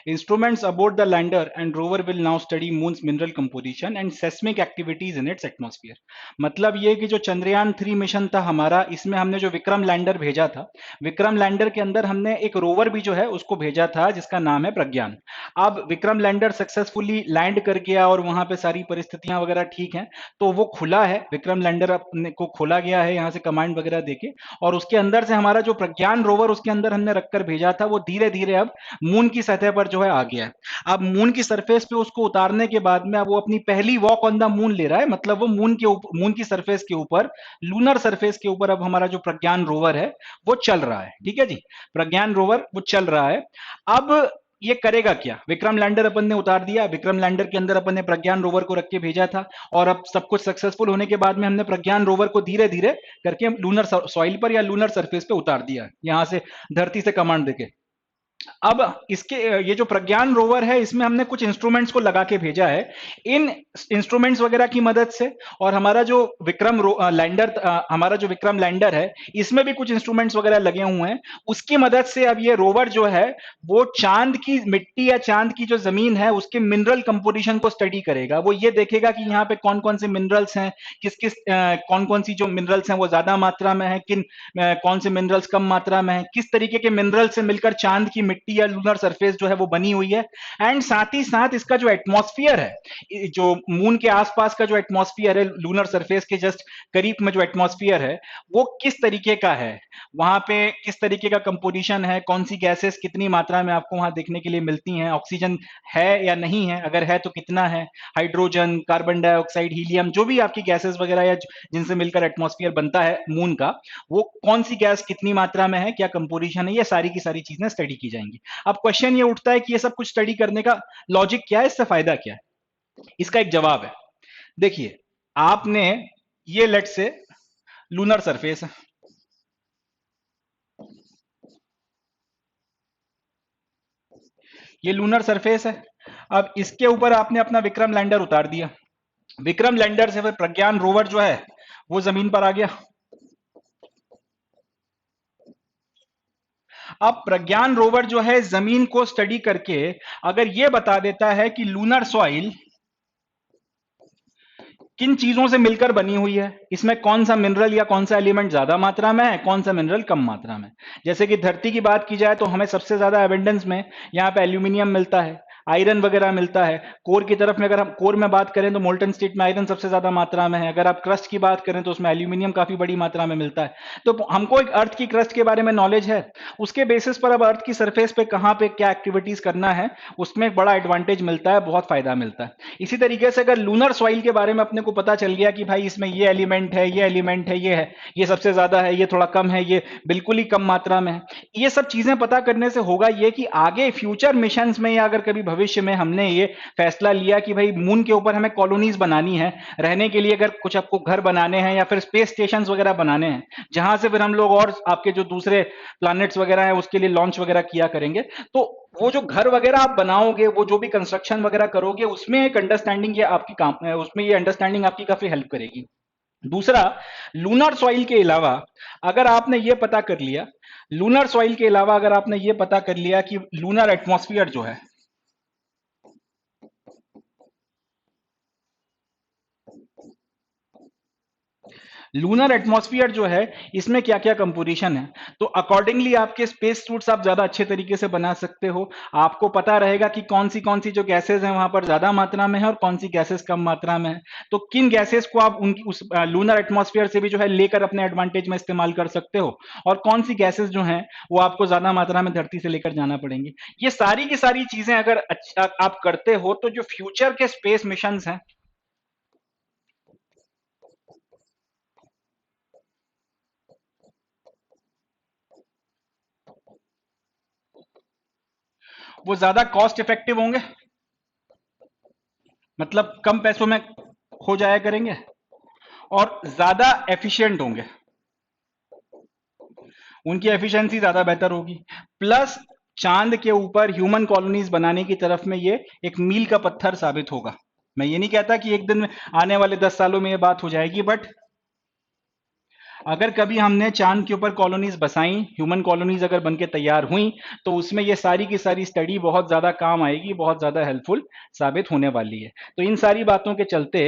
Instruments aboard the lander and rover will now study moon's mineral composition and seismic activities in its atmosphere. मतलब ये कि जो Chandrayaan 3 mission था हमारा, इसमें हमने जो Vikram lander भेजा था, विक्रम लैंडर के अंदर हमने एक रोवर भी जो है उसको भेजा था जिसका नाम है प्रज्ञान। अब विक्रम लैंडर सक्सेसफुली लैंड कर गया और वहां पे सारी परिस्थितियां वगैरह ठीक हैं, तो वो खुला है, विक्रम लैंडर अपने को खोला गया है यहाँ से कमांड वगैरह देके, और उसके अंदर से हमारा जो प्रज्ञान रोवर उसके अंदर हमने रखकर भेजा था वो धीरे धीरे अब मून की सतह पर जो है आ गया है। अब मून की सरफेस पे उसको उतारने के बाद में अब वो अपनी पहली वॉक ऑन द मून ले रहा है, मतलब वो मून की सरफेस के ऊपर, लूनर सरफेस के ऊपर अब हमारा जो प्रज्ञान रोवर है वो चल रहा है। ठीक है जी, प्रज्ञान रोवर वो चल रहा है। अब ये करेगा क्या? विक्रम लैंडर अपन ने उतार दिया, विक्रम लैंडर के अंदर अपन ने प्रज्ञान रोवर को रख के भेजा था, और अब सब कुछ सक्सेसफुल होने के बाद में हमने प्रज्ञान रोवर को धीरे धीरे करके लूनर सॉइल पर या लूनर सरफेस पे उतार दिया, यहां से धरती से कमांड देके। अब इसके ये जो प्रज्ञान रोवर है इसमें हमने कुछ इंस्ट्रूमेंट्स को लगा के भेजा है। इन इंस्ट्रूमेंट्स वगैरह की मदद से, और हमारा जो हमारा जो विक्रम लैंडर है इसमें भी कुछ इंस्ट्रूमेंट्स वगैरह लगे हुए हैं, उसकी मदद से अब ये रोवर जो है वो चांद की मिट्टी या चांद की जो जमीन है उसके मिनरल कंपोजिशन को स्टडी करेगा। वो ये देखेगा कि यहाँ पे कौन कौन से मिनरल्स हैं, किस किस कौन कौन सी जो मिनरल्स हैं वो ज्यादा मात्रा में है, कौन से मिनरल्स कम मात्रा में है, किस तरीके के मिनरल से मिलकर चांद की मिट्टी या लूनर सरफेस जो है वो बनी हुई है। एंड साथ ही साथ इसका जो एटमॉस्फेयर है, जो मून के आसपास का जो एटमॉस्फेयर है, लूनर सरफेस के जस्ट करीब में जो एटमॉस्फेयर है वो किस तरीके का है, वहां पे किस तरीके का कंपोजिशन है, कौन सी गैसेस कितनी मात्रा में आपको वहां देखने के लिए मिलती हैं, ऑक्सीजन है या नहीं है, अगर है तो कितना है, हाइड्रोजन, कार्बन डाइऑक्साइड, हीलियम, जो भी आपकी गैसेस वगैरह या जिनसे मिलकर एटमॉस्फेयर बनता है मून का, वो कौन सी गैस कितनी मात्रा में है, क्या कंपोजिशन है, ये सारी की सारी चीजें स्टडी की जाएंगी। अब क्वेश्चन ये उठता है कि ये सब कुछ स्टडी करने का लॉजिक क्या है, इससे फायदा क्या है? इसका एक जवाब है। देखिए, आपने ये लेट से लूनर सरफेस है, ये लूनर सरफेस है। अब इसके ऊपर आपने अपना विक्रम लैंडर उतार दिया, विक्रम लैंडर से फिर प्रज्ञान रोवर जो है वो जमीन पर आ गया। अब प्रज्ञान रोवर जो है जमीन को स्टडी करके अगर ये बता देता है कि लूनर सॉइल किन चीजों से मिलकर बनी हुई है, इसमें कौन सा मिनरल या कौन सा एलिमेंट ज्यादा मात्रा में है, कौन सा मिनरल कम मात्रा में। जैसे कि धरती की बात की जाए तो हमें सबसे ज्यादा एबंडेंस में यहाँ पे एल्यूमिनियम मिलता है, आयरन वगैरह मिलता है। कोर की तरफ में अगर हम कोर में बात करें तो मोल्टन स्टेट में आयरन सबसे ज्यादा मात्रा में है। अगर आप क्रस्ट की बात करें तो उसमें एल्यूमिनियम काफी बड़ी मात्रा में मिलता है। तो हमको एक अर्थ की क्रस्ट के बारे में नॉलेज है, उसके बेसिस पर अब अर्थ की सरफेस पे कहाँ पे क्या एक्टिविटीज करना है उसमें एक बड़ा एडवांटेज मिलता है, बहुत फायदा मिलता है। इसी तरीके से अगर लूनर सॉइल के बारे में अपने को पता चल गया कि भाई इसमें ये एलिमेंट है, ये एलिमेंट है, ये है, ये सबसे ज्यादा है, ये थोड़ा कम है, ये बिल्कुल ही कम मात्रा में है, ये सब चीजें पता करने से होगा ये कि आगे फ्यूचर मिशंस में या अगर कभी भविष्य में हमने ये फैसला लिया कि भाई मून के ऊपर हमें कॉलोनीज बनानी है रहने के लिए, अगर कुछ आपको घर बनाने हैं या फिर स्पेस स्टेशन वगैरह बनाने हैं जहां से फिर हम लोग और आपके जो दूसरे प्लैनेट्स वगैरह हैं उसके लिए लॉन्च वगैरह किया करेंगे, तो वो जो घर वगैरह आप बनाओगे, वो जो भी कंस्ट्रक्शन वगैरह करोगे, उसमें एक अंडरस्टैंडिंग ये आपकी काम उसमें ये अंडरस्टैंडिंग आपकी काफी हेल्प करेगी। दूसरा, लूनर सॉइल के अलावा अगर आपने ये पता कर लिया, लूनर सॉइल के अलावा अगर आपने ये पता कर लिया कि लूनर एटमॉस्फेयर जो है, लूनर एटमॉस्फेयर जो है इसमें क्या क्या कंपोजिशन है, तो अकॉर्डिंगली आपके स्पेस सूट्स आप ज्यादा अच्छे तरीके से बना सकते हो। आपको पता रहेगा कि कौन सी जो गैसेस हैं वहां पर ज्यादा मात्रा में है और कौन सी गैसेस कम मात्रा में है, तो किन गैसेस को आप उनकी उस लूनर एटमॉस्फेयर से भी जो है लेकर अपने एडवांटेज में इस्तेमाल कर सकते हो, और कौन सी गैसेस जो हैं वो आपको ज्यादा मात्रा में धरती से लेकर जाना पड़ेंगी। ये सारी की सारी चीजें अगर अच्छा आप करते हो तो जो फ्यूचर के स्पेस मिशन हैं वो ज्यादा कॉस्ट इफेक्टिव होंगे, मतलब कम पैसों में हो जाया करेंगे और ज्यादा एफिशिएंट होंगे, उनकी एफिशिएंसी ज्यादा बेहतर होगी। प्लस चांद के ऊपर ह्यूमन कॉलोनीज बनाने की तरफ में ये एक मील का पत्थर साबित होगा। मैं ये नहीं कहता कि एक दिन में आने वाले 10 सालों में ये बात हो जाएगी, बट अगर कभी हमने चांद के ऊपर कॉलोनीज बसाई, ह्यूमन कॉलोनीज अगर बनके तैयार हुई, तो उसमें ये सारी की सारी स्टडी बहुत ज्यादा काम आएगी, बहुत ज्यादा हेल्पफुल साबित होने वाली है। तो इन सारी बातों के चलते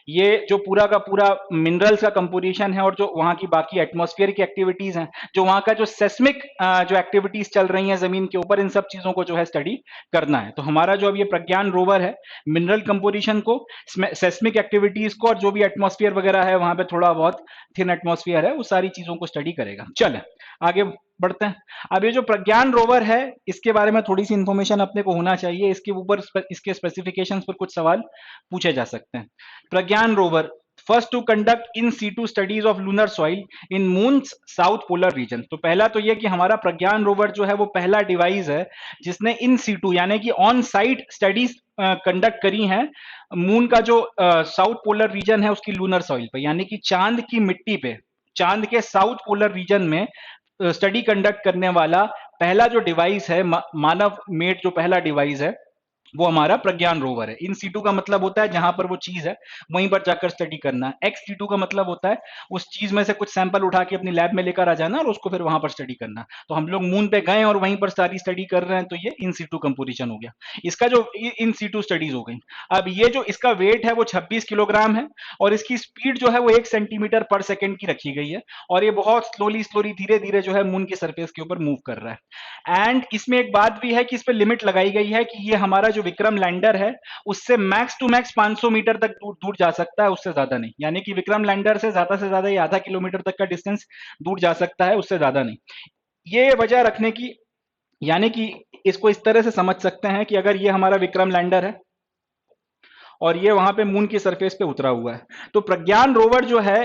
ये जो पूरा का पूरा मिनरल्स का कंपोजिशन है और जो वहाँ की बाकी एटमॉस्फेयर की एक्टिविटीज हैं, जो वहाँ का जो सेस्मिक जो एक्टिविटीज चल रही हैं जमीन के ऊपर, इन सब चीजों को जो है स्टडी करना है। तो हमारा जो अब ये प्रज्ञान रोवर है, मिनरल कंपोजिशन को, सेस्मिक एक्टिविटीज को, और जो भी एटमॉस्फेयर वगैरह है वहां पे थोड़ा बहुत थिन एटमॉस्फेयर है, वो सारी चीजों को स्टडी करेगा। चलें आगे बढ़ते हैं। अब ये जो प्रज्ञान रोवर है, इसके बारे में थोड़ी सी इंफॉर्मेशन अपने को होना चाहिए। इसके ऊपर इसके स्पेसिफिकेशंस पर कुछ सवाल पूछे जा सकते हैं। Pragyan rover first to conduct in situ studies of lunar soil in moon's south polar region. तो पहला तो यह कि हमारा प्रज्ञान रोवर जो है वो पहला डिवाइस है जिसने इन सीटू यानी कि ऑन साइट स्टडीज कंडक्ट करी हैं मून का जो साउथ पोलर रीजन है उसकी लूनर सॉइल पे, यानी कि चांद की मिट्टी पे, चांद के साउथ पोलर रीजन में स्टडी कंडक्ट करने वाला पहला जो डिवाइस है, मानव मेड जो पहला डिवाइस है, वो हमारा प्रज्ञान रोवर है। इन सीटू का मतलब होता है जहां पर वो चीज है वहीं पर जाकर स्टडी करना। एक्स सीटू का मतलब होता है उस चीज में से कुछ सैंपल उठा के अपनी लैब में लेकर आ जाना और उसको फिर वहां पर स्टडी करना। तो हम लोग मून पे गए और वहीं पर सारी स्टडी कर रहे हैं, तो ये इन सीटू कंपोजिशन हो गया। इसका जो इन सीटू स्टडीज हो गई। अब ये जो इसका वेट है वो 26 किलोग्राम है और इसकी स्पीड जो है वो 1 सेंटीमीटर पर सेकेंड की रखी गई है और ये बहुत स्लोली स्लोली धीरे धीरे जो है मून की सरफेस के ऊपर मूव कर रहा है। एंड इसमें एक बात भी है कि इस पर लिमिट लगाई गई है कि ये हमारा जो विक्रम लैंडर है उससे मैक्स टू मैक्स 500 मीटर तक दूर दूर जा सकता है, उससे ज्यादा नहीं। यानी कि विक्रम लैंडर से ज्यादा ये आधा किलोमीटर तक का डिस्टेंस दूर जा सकता है, उससे ज्यादा नहीं। ये वजह रखने की, यानी कि इसको इस तरह से समझ सकते हैं कि अगर ये हमारा विक्रम लैंडर है और ये वहां पे मून की सरफेस पे उतरा हुआ है, तो प्रज्ञान रोवर जो है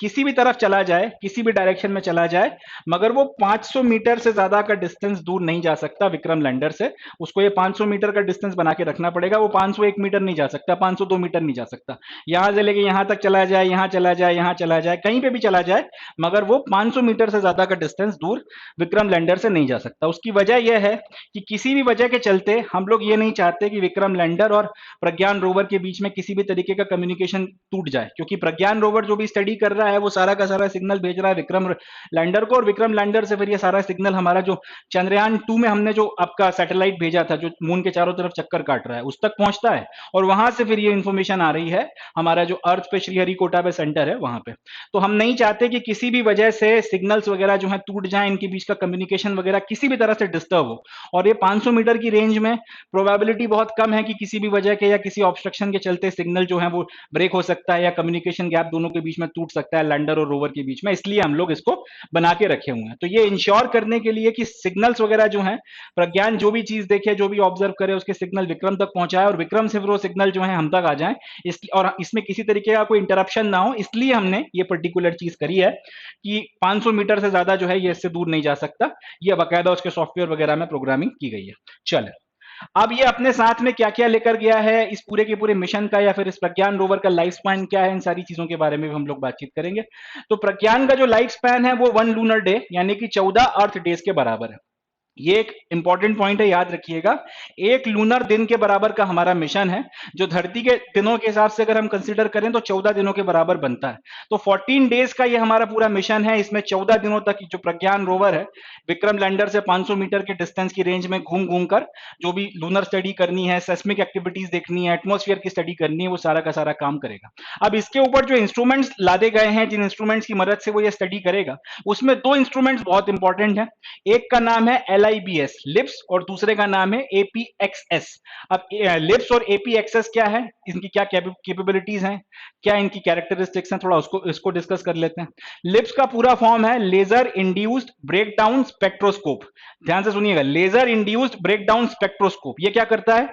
किसी भी तरफ चला जाए, किसी भी डायरेक्शन में चला जाए, मगर वो 500 मीटर से ज्यादा का डिस्टेंस दूर नहीं जा सकता विक्रम लैंडर से। उसको ये 500 मीटर का डिस्टेंस बना के रखना पड़ेगा। वो 501 मीटर नहीं जा सकता, 502 मीटर नहीं जा सकता। यहां से लेके यहां तक चला जाए, यहां चला जाए, यहां चला जाए, कहीं पे भी चला जाए, मगर वो 500 मीटर से ज्यादा का डिस्टेंस दूर विक्रम लैंडर से नहीं जा सकता। उसकी वजह यह है कि किसी भी वजह के चलते हम लोग ये नहीं चाहते कि विक्रम लैंडर और प्रज्ञान रोवर के बीच में किसी भी तरीके का कम्युनिकेशन टूट जाए, क्योंकि प्रज्ञान रोवर जो भी स्टडी कर रहा है वो सारा का सारा सिग्नल भेज रहा है विक्रम लैंडर को, और विक्रम लैंडर से फिर ये सारा सिग्नल हमारा जो चंद्रयान 2 में हमने जो आपका सैटेलाइट भेजा था जो मून के चारों तरफ चक्कर काट रहा है उस तक पहुंचता है, और वहां से फिर ये इंफॉर्मेशन आ रही है हमारा जो अर्थ पे श्रीहरिकोटा पे सेंटर है वहां पे। तो हम नहीं चाहते कि किसी भी वजह से सिग्नल्स वगैरह जो है टूट जाए, इनके बीच का कम्युनिकेशन वगैरह किसी भी तरह से डिस्टर्ब हो। और ये 500 मीटर की रेंज में प्रोबेबिलिटी बहुत कम है कि किसी भी वजह के या किसी ऑब्स्ट्रक्शन के चलते सिग्नल जो है वो ब्रेक हो सकता है या कम्युनिकेशन गैप दोनों के बीच में टूट सकता है, लैंडर और रोवर के बीच में। इसलिए हम लोग इसको बना के रखे हुए हैं। तो ये इंश्योर करने के लिए कि सिग्नल्स वगैरह जो है, प्रज्ञान जो भी चीज देखे, जो भी ऑब्जर्व करे, उसके सिग्नल विक्रम तक पहुंचाए और विक्रम से फिर वो सिग्नल जो है हम तक आ जाए, और इसमें किसी तरीके का कोई इंटरप्शन ना हो, इसलिए हमने ये पर्टिकुलर चीज करी है कि 500 मीटर से ज्यादा जो है ये इससे दूर नहीं जा सकता। ये बाकायदा उसके सॉफ्टवेयर वगैरह में प्रोग्रामिंग की गई है। चल, अब ये अपने साथ में क्या क्या लेकर गया है इस पूरे के पूरे मिशन का, या फिर इस प्रज्ञान रोवर का लाइफ स्पैन क्या है, इन सारी चीजों के बारे में भी हम लोग बातचीत करेंगे। तो प्रज्ञान का जो लाइफ स्पैन है वो 1 लूनर डे यानी कि 14 अर्थ डेज के बराबर है। ये एक इंपॉर्टेंट पॉइंट है, याद रखिएगा। एक लूनर दिन के बराबर का हमारा मिशन है, जो धरती के दिनों के हिसाब से अगर हम कंसीडर करें तो 14 दिनों के बराबर बनता है। तो 14 डेज का ये हमारा पूरा मिशन है। इसमें 14 दिनों तक जो प्रज्ञान रोवर है विक्रम लैंडर से 500 मीटर के डिस्टेंस की रेंज में घूम घूम कर जो भी लूनर स्टडी करनी है, सेस्मिक एक्टिविटीज देखनी है, एटमॉस्फेयर की स्टडी करनी है, वो सारा का सारा काम करेगा। अब इसके ऊपर जो इंस्ट्रूमेंट्स लादे गए हैं, जिन इंस्ट्रूमेंट्स की मदद से वो ये स्टडी करेगा, उसमें 2 इंस्ट्रूमेंट्स बहुत इंपॉर्टेंट है। एक का नाम है LIBS लिप्स और दूसरे का नाम है APXS। अब लिप्स और APXS क्या है, इनकी क्या कैपेबिलिटीज हैं, क्या इनकी कैरेक्टरिस्टिक्स हैं, थोड़ा उसको इसको डिस्कस कर लेते हैं। लिप्स का पूरा फॉर्म है लेजर इंड्यूस्ड ब्रेकडाउन स्पेक्ट्रोस्कोप। ध्यान से सुनिएगा, लेजर इंड्यूस्ड ब्रेकडाउन स्पेक्ट्रोस्कोप ये क्या करता है?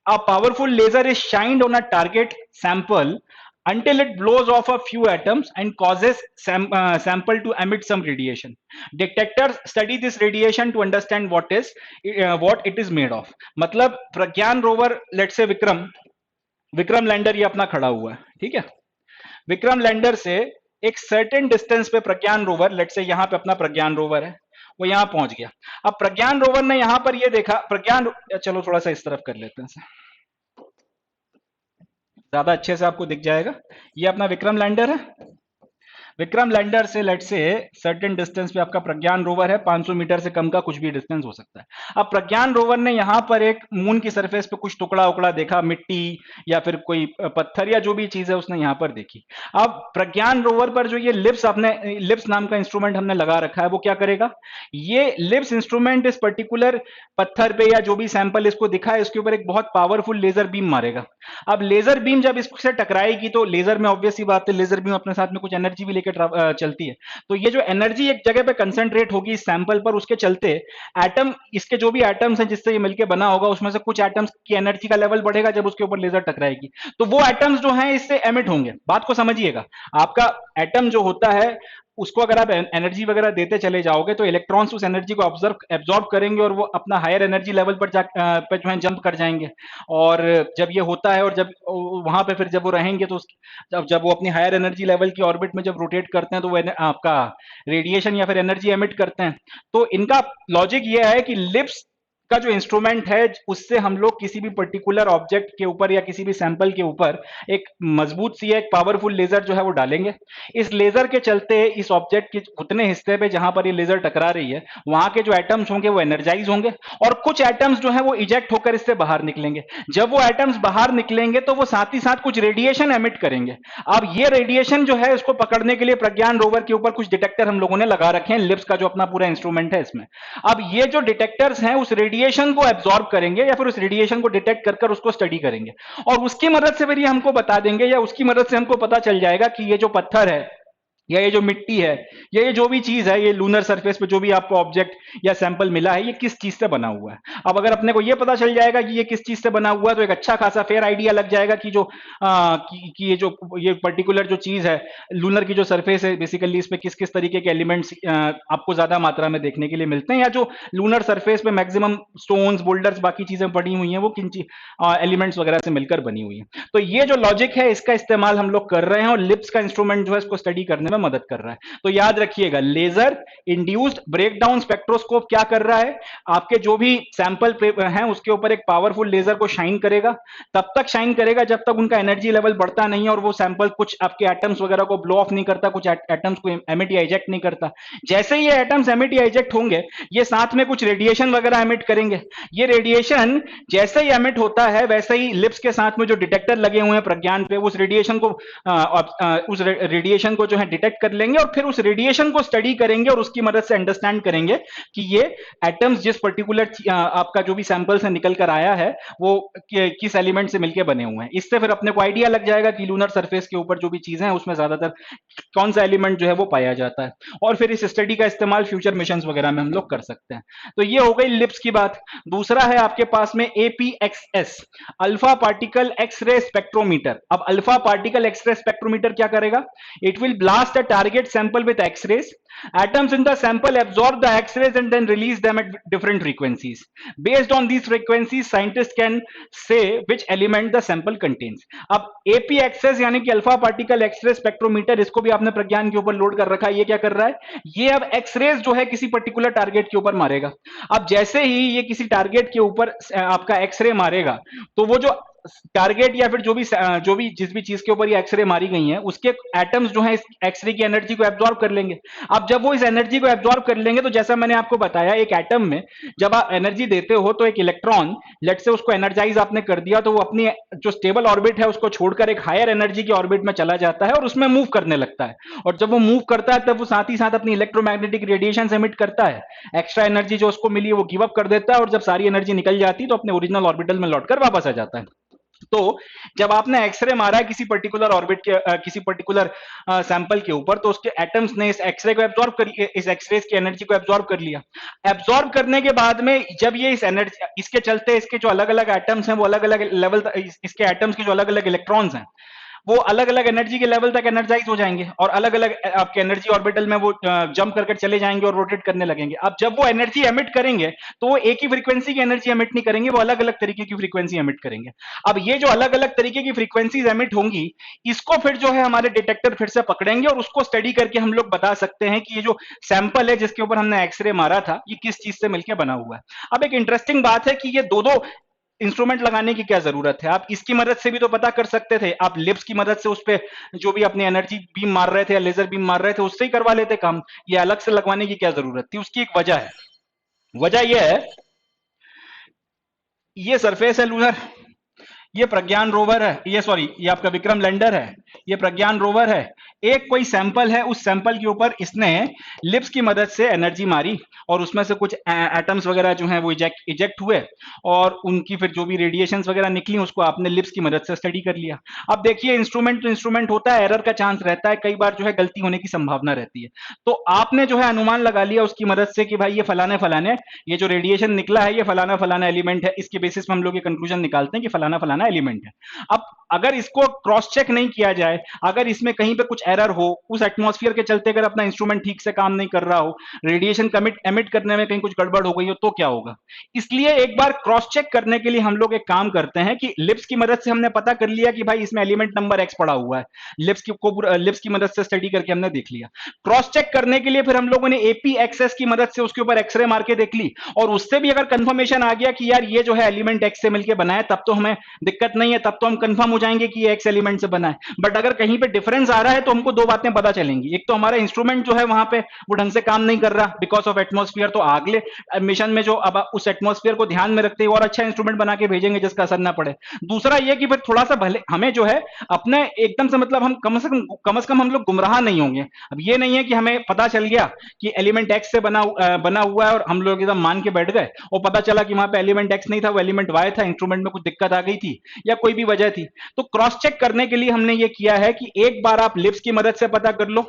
A powerful laser is shined on a target sample until it blows off a few atoms and causes sample to emit some radiation. Detectors study this radiation to understand what it is made of. मतलब प्रज्ञान rover, let's say Vikram lander ये अपना खड़ा हुआ है, ठीक है। Vikram lander से एक सर्टेन डिस्टेंस पे प्रज्ञान रोवर, लेट्स से यहां पे अपना प्रज्ञान रोवर है, वो यहां पहुंच गया। अब प्रज्ञान रोवर ने यहां पर ये देखा, चलो थोड़ा सा इस तरफ कर लेते हैं, ज्यादा अच्छे से आपको दिख जाएगा। ये अपना विक्रम लैंडर है। विक्रम लैंडर से लेट से सर्टेन डिस्टेंस पे आपका प्रज्ञान रोवर है, 500 मीटर से कम का कुछ भी डिस्टेंस हो सकता है। अब प्रज्ञान रोवर ने यहां पर एक मून की सरफेस पे कुछ टुकड़ा उकड़ा देखा, मिट्टी या फिर कोई पत्थर या जो भी चीज है उसने यहां पर देखी। अब प्रज्ञान रोवर पर जो ये लिप्स आपने लिप्स नाम का इंस्ट्रूमेंट हमने लगा रखा है, वो क्या करेगा, ये लिप्स इंस्ट्रूमेंट इस पर्टिकुलर पत्थर पे या जो भी सैंपल इसको दिखा है उसके ऊपर एक बहुत पावरफुल लेजर बीम मारेगा। अब लेजर बीम जब इससे टकराएगी तो लेजर में ऑब्वियस सी बात है, लेजर बीम अपने साथ में कुछ एनर्जी भी लेकर चलती है। तो ये जो एनर्जी एक जगह पे कंसंट्रेट होगी इस सैंपल पर, उसके चलते एटम, इसके जो भी एटम्स हैं जिससे ये मिलकर बना होगा उसमें से कुछ एटम्स की एनर्जी का लेवल बढ़ेगा जब उसके ऊपर लेजर टकराएगी। तो वो एटम्स जो हैं इससे एमिट होंगे। बात को समझिएगा, आपका एटम जो होता है उसको अगर आप एनर्जी वगैरह देते चले जाओगे तो इलेक्ट्रॉन्स उस एनर्जी को एब्जॉर्ब करेंगे और वो अपना हायर एनर्जी लेवल पर पे जो है जंप कर जाएंगे। और जब ये होता है और जब वहां पे फिर जब वो रहेंगे तो जब वो अपनी हायर एनर्जी लेवल की ऑर्बिट में जब रोटेट करते हैं तो वो आपका रेडिएशन या फिर एनर्जी एमिट करते हैं। तो इनका लॉजिक ये है कि लिप्स का जो इंस्ट्रूमेंट है उससे हम लोग किसी भी पर्टिकुलर ऑब्जेक्ट के ऊपर या किसी भी सैंपल के ऊपर एक मजबूत सी एक पावरफुल लेजर जो है वो डालेंगे। इस लेजर के चलते इस ऑब्जेक्ट के उतने हिस्से पे जहां पर ये लेजर टकरा रही है वहां के जो एटम्स होंगे वो एनर्जाइज होंगे और कुछ एटम्स जो है वो इजेक्ट होकर इससे बाहर निकलेंगे। जब वो एटम्स बाहर निकलेंगे तो वो साथ ही साथ कुछ रेडिएशन एमिट करेंगे। अब ये रेडिएशन जो है उसको पकड़ने के लिए प्रज्ञान रोवर के ऊपर कुछ डिटेक्टर हम लोगों ने लगा रखे हैं, लिप्स का जो अपना पूरा इंस्ट्रूमेंट है इसमें। अब ये जो डिटेक्टर्स हैं उस रेडिएशन को एब्जॉर्ब करेंगे या फिर उस रेडिएशन को डिटेक्ट कर कर उसको स्टडी करेंगे और उसकी मदद से फिर ये हमको बता देंगे या उसकी मदद से हमको पता चल जाएगा कि ये जो पत्थर है या ये जो मिट्टी है या ये जो भी चीज है, ये लूनर सरफेस पे जो भी आपको ऑब्जेक्ट या सैंपल मिला है, ये किस चीज से बना हुआ है। अब अगर अपने को ये पता चल जाएगा कि ये किस चीज से बना हुआ है तो एक अच्छा खासा फेयर आइडिया लग जाएगा कि जो ये पर्टिकुलर जो चीज है लूनर की जो सरफेस है बेसिकली इसमें किस किस तरीके के एलिमेंट्स आपको ज्यादा मात्रा में देखने के लिए मिलते हैं, या जो लूनर सरफेस पे मैक्सिमम स्टोन्स बोल्डर्स बाकी चीजें पड़ी हुई हैं वो किन एलिमेंट्स वगैरह से मिलकर बनी हुई है। तो ये जो लॉजिक है इसका इस्तेमाल हम लोग कर रहे हैं और लिप्स का इंस्ट्रूमेंट जो है इसको स्टडी करने में मदद कर रहा है। तो याद रखिएगा, लेजर इंड्यूस्ड ब्रेकडाउन स्पेक्ट्रोस्कोप क्या कर रहा है, आपके जो भी सैंपल हैं उसके ऊपर एक पावरफुल लेजर को शाइन करेगा। तब तक शाइन करेगा जब तक उनका एनर्जी लेवल बढ़ता नहीं और वो सैंपल कुछ आपके एटम्स वगैरह को ब्लो ऑफ नहीं करता, कुछ एटम्स को एमिट या इजेक्ट नहीं करता। जैसे ही ये एटम्स एमिट या इजेक्ट होंगे ये साथ में कुछ रेडिएशन वगैरह एमिट करेंगे। ये रेडिएशन जैसे ही एमिट होता है वैसे ही लिप्स के साथ में जो डिटेक्टर लगे हुए हैं प्रज्ञान पे उस रेडिएशन को जो है डिटेक्ट कर लेंगे और फिर उस रेडिएशन को स्टडी करेंगे और उसकी मदद से अंडरस्टैंड करेंगे कि ये एटम्स जिस पर्टिकुलर आपका जो भी सैंपल से निकल कर आया है वो किस एलिमेंट से मिलकर बने हुए हैं। इससे फिर अपने को आइडिया लग जाएगा कि लूनर सरफेस के ऊपर जो भी चीजें हैं उसमें ज्यादातर कौन सा एलिमेंट जो है वो पाया जाता है और फिर इस स्टडी का इस्तेमाल फ्यूचर मिशन वगैरह में हम लोग कर सकते हैं। तो ये हो गई लिप्स की बात। दूसरा है आपके पास में APXS, alpha particle x ray spectrometer. अब अल्फा पार्टिकल एक्सरे स्पेक्ट्रोमीटर क्या करेगा, it will blast a target sample with X-rays. Atoms in the sample absorb the X-rays and then release them at different frequencies. Based on these frequencies, scientists can say which element the sample contains. अब APXS यानी कि alpha particle x ray spectrometer, इसको भी आपने प्रज्ञान के ऊपर load कर रखा है। ये क्या कर रहा है, ये अब एक्सरेज जो है किसी पर्टिकुलर टारगेट के ऊपर मारेगा। अब जैसे ही ये किसी टारगेट के ऊपर आपका एक्सरे मारेगा तो वो जो टारगेट या फिर जो भी जिस भी चीज के ऊपर ये एक्सरे मारी गई हैं उसके एटम्स जो है इस एक्सरे की एनर्जी को एब्जॉर्ब कर लेंगे। अब जब वो इस एनर्जी को एब्जॉर्ब कर लेंगे तो जैसा मैंने आपको बताया एक एटम में जब आप एनर्जी देते हो तो एक इलेक्ट्रॉन लेट से उसको एनर्जाइज आपने कर दिया तो वो अपनी जो स्टेबल ऑर्बिट है उसको छोड़कर एक हायर एनर्जी की ऑर्बिट में चला जाता है और उसमें मूव करने लगता है। और जब वो मूव करता है तब वो साथ ही साथ अपनी इलेक्ट्रोमैग्नेटिक रेडिएशन एमिट करता है। एक्स्ट्रा एनर्जी जो उसको मिली है वो गिव अप कर देता है और जब सारी एनर्जी निकल जाती है तो अपने ओरिजिनल ऑर्बिटल में लौटकर वापस आ जाता है। तो जब आपने एक्सरे मारा है किसी पर्टिकुलर ऑर्बिट के किसी पर्टिकुलर सैंपल के ऊपर तो उसके एटम्स ने इस एक्सरे को एब्जॉर्ब कर इस एक्सरे की एनर्जी को एब्जॉर्ब कर लिया। एब्जॉर्ब करने के बाद में जब ये इस एनर्जी इसके चलते इसके जो अलग अलग एटम्स हैं वो अलग अलग लेवल इसके एटम्स के जो अलग अलग इलेक्ट्रॉन्स हैं वो अलग अलग एनर्जी के लेवल तक एनर्जाइज हो जाएंगे और अलग अलग आपके एनर्जी ऑर्बिटल में वो जंप करके चले जाएंगे और रोटेट करने लगेंगे। अब जब वो एनर्जी एमिट करेंगे तो वो एक ही फ्रीक्वेंसी की एनर्जी एमिट नहीं करेंगे, वो अलग अलग तरीके की फ्रीक्वेंसी एमिट करेंगे। अब ये जो अलग अलग तरीके की फ्रीक्वेंसीज एमिट होंगी इसको फिर जो है हमारे डिटेक्टर फिर से पकड़ेंगे और उसको स्टडी करके हम लोग बता सकते हैं कि ये जो सैंपल है जिसके ऊपर हमने एक्सरे मारा था ये किस चीज से मिलकर बना हुआ है। अब एक इंटरेस्टिंग बात है कि ये दो इंस्ट्रूमेंट लगाने की क्या जरूरत है? आप इसकी मदद से भी तो पता कर सकते थे, आप लिप्स की मदद से उस पे जो भी अपनी एनर्जी बीम मार रहे थे या लेजर बीम मार रहे थे उससे ही करवा लेते काम। ये अलग से लगवाने की क्या जरूरत थी? उसकी एक वजह है। वजह यह है, ये सरफेस है लूनर, ये प्रज्ञान रोवर है, ये सॉरी ये आपका विक्रम लैंडर है, ये प्रज्ञान रोवर है। एक कोई सैंपल है, उस सैंपल के ऊपर इसने लिप्स की मदद से एनर्जी मारी और उसमें से कुछ एटम्स वगैरह जो हैं वो इजेक्ट हुए और उनकी फिर जो भी रेडिएशंस वगैरह निकली उसको आपने लिप्स की मदद से स्टडी कर लिया। अब देखिए इंस्ट्रूमेंट तो इंस्ट्रूमेंट होता है, एरर का चांस रहता है, कई बार जो है गलती होने की संभावना रहती है। तो आपने जो है अनुमान लगा लिया उसकी मदद से कि भाई ये फलाने फलाने, ये जो रेडिएशन निकला है ये फलाना फलाना एलिमेंट है, इसके बेसिस पे हम लोग ये कंक्लूजन निकालते हैं कि फलाना फलाना एलिमेंट है। अब अगर इसको क्रॉस चेक नहीं किया जाए, अगर इसमें कहीं पे कुछ एरर हो, उस एटमॉस्फेयर के चलते अगर अपना इंस्ट्रूमेंट ठीक से काम नहीं कर रहा हो, रेडिएशन कमिट एमिट करने में कहीं कुछ गड़बड़ हो गई हो, तो क्या होगा? इसलिए एक बार क्रॉस चेक करने के लिए हम लोग एक काम करते हैं कि लिप्स की मदद से हमने पता कर लिया कि भाई इसमें एलिमेंट नंबर एक्स पड़ा हुआ है, लिप्स की मदद से स्टडी करके हमने देख लिया। क्रॉस चेक करने के लिए फिर हम लोगों ने एपी एक्सेस की मदद से उसके ऊपर एक्सरे मार के देख ली और उससे भी अगर कंफर्मेशन आ गया कि यार ये जो है एलिमेंट एक्स से मिलकर बना है, तब तो हमें दिक्कत नहीं है, तब तो हम कंफर्म हो जाएंगे कि ये एक्स एलिमेंट से बना है। बट अगर कहीं पे डिफरेंस आ रहा है तो हमको दो बातें पता चलेंगी, एक तो हमारा इंस्ट्रूमेंट जो है वहां पे वो ढंग से काम नहीं कर रहा बिकॉज ऑफ एटमॉस्फेयर, तो अगले मिशन में जो अब उस एटमॉस्फेयर को ध्यान में रखते हुए और अच्छा इंस्ट्रूमेंट बना के भेजेंगे जिसका असर ना पड़े। दूसरा ये कि फिर थोड़ा सा भले हमें जो है अपने एकदम से मतलब हम कम से कम हम लोग गुमराह नहीं होंगे। अब ये नहीं है कि हमें पता चल गया कि एलिमेंट एक्स से बना हुआ है और हम लोग एकदम मान के बैठ गए और पता चला कि वहां पे एलिमेंट एक्स नहीं था, वो एलिमेंट वाई था, इंस्ट्रूमेंट में कुछ दिक्कत आ गई थी या कोई भी वजह थी। तो क्रॉस चेक करने के लिए हमने ये किया है कि एक बार आप लिप्स की मदद से पता कर लो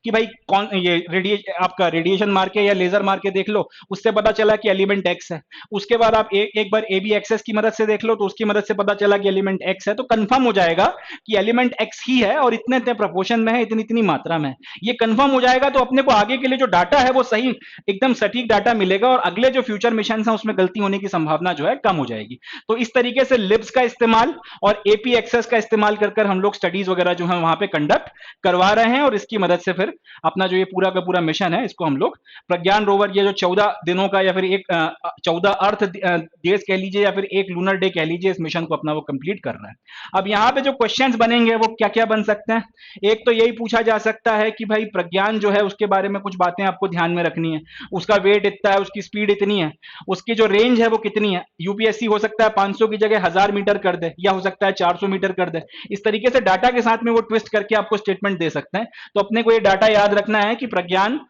कि भाई कौन ये आपका रेडिएशन मार के या लेजर मार के देख लो, उससे पता चला कि एलिमेंट एक्स है। उसके बाद आप एक बार ए बी एक्सेस की मदद से देख लो तो उसकी मदद से पता चला कि एलिमेंट एक्स है, तो कंफर्म हो जाएगा कि एलिमेंट एक्स ही है और इतने इतने प्रोपोर्शन में है, इतनी इतनी मात्रा में है। ये कंफर्म हो जाएगा तो अपने को आगे के लिए जो डाटा है वो सही एकदम सटीक डाटा मिलेगा और अगले जो फ्यूचर मिशन है उसमें गलती होने की संभावना जो है कम हो जाएगी। तो इस तरीके से लिब्स का इस्तेमाल और एपी एक्सेस का इस्तेमाल कर हम लोग स्टडीज वगैरह जो है वहां पे कंडक्ट करवा रहे हैं और इसकी मदद से फिर अपना जो ये पूरा का पूरा मिशन है इसको हम लोग प्रज्ञान रोवर, ये जो 14 दिनों का या फिर एक 14 अर्थ डेज कह लीजिए या फिर एक लूनर डे कह लीजिए, इस मिशन को अपना वो कंप्लीट कर रहा है। अब यहाँ पे जो क्वेश्चंस बनेंगे वो क्या क्या बन सकते हैं? एक तो यही पूछा जा सकता है कि भाई प्रज्ञान जो है उसके बारे में कुछ बातें आपको ध्यान में रखनी है, उसका वेट इतना है, उसकी स्पीड इतनी है, उसकी जो रेंज है वो कितनी है। यूपीएससी हो सकता है 500 की जगह 1000 मीटर कर दे या हो सकता है 400 मीटर कर दे। इस तरीके से डाटा के साथ में वो ट्विस्ट करके आपको स्टेटमेंट दे सकते हैं। तो अपने को ये डाटा याद रखना है कि प्रज्ञान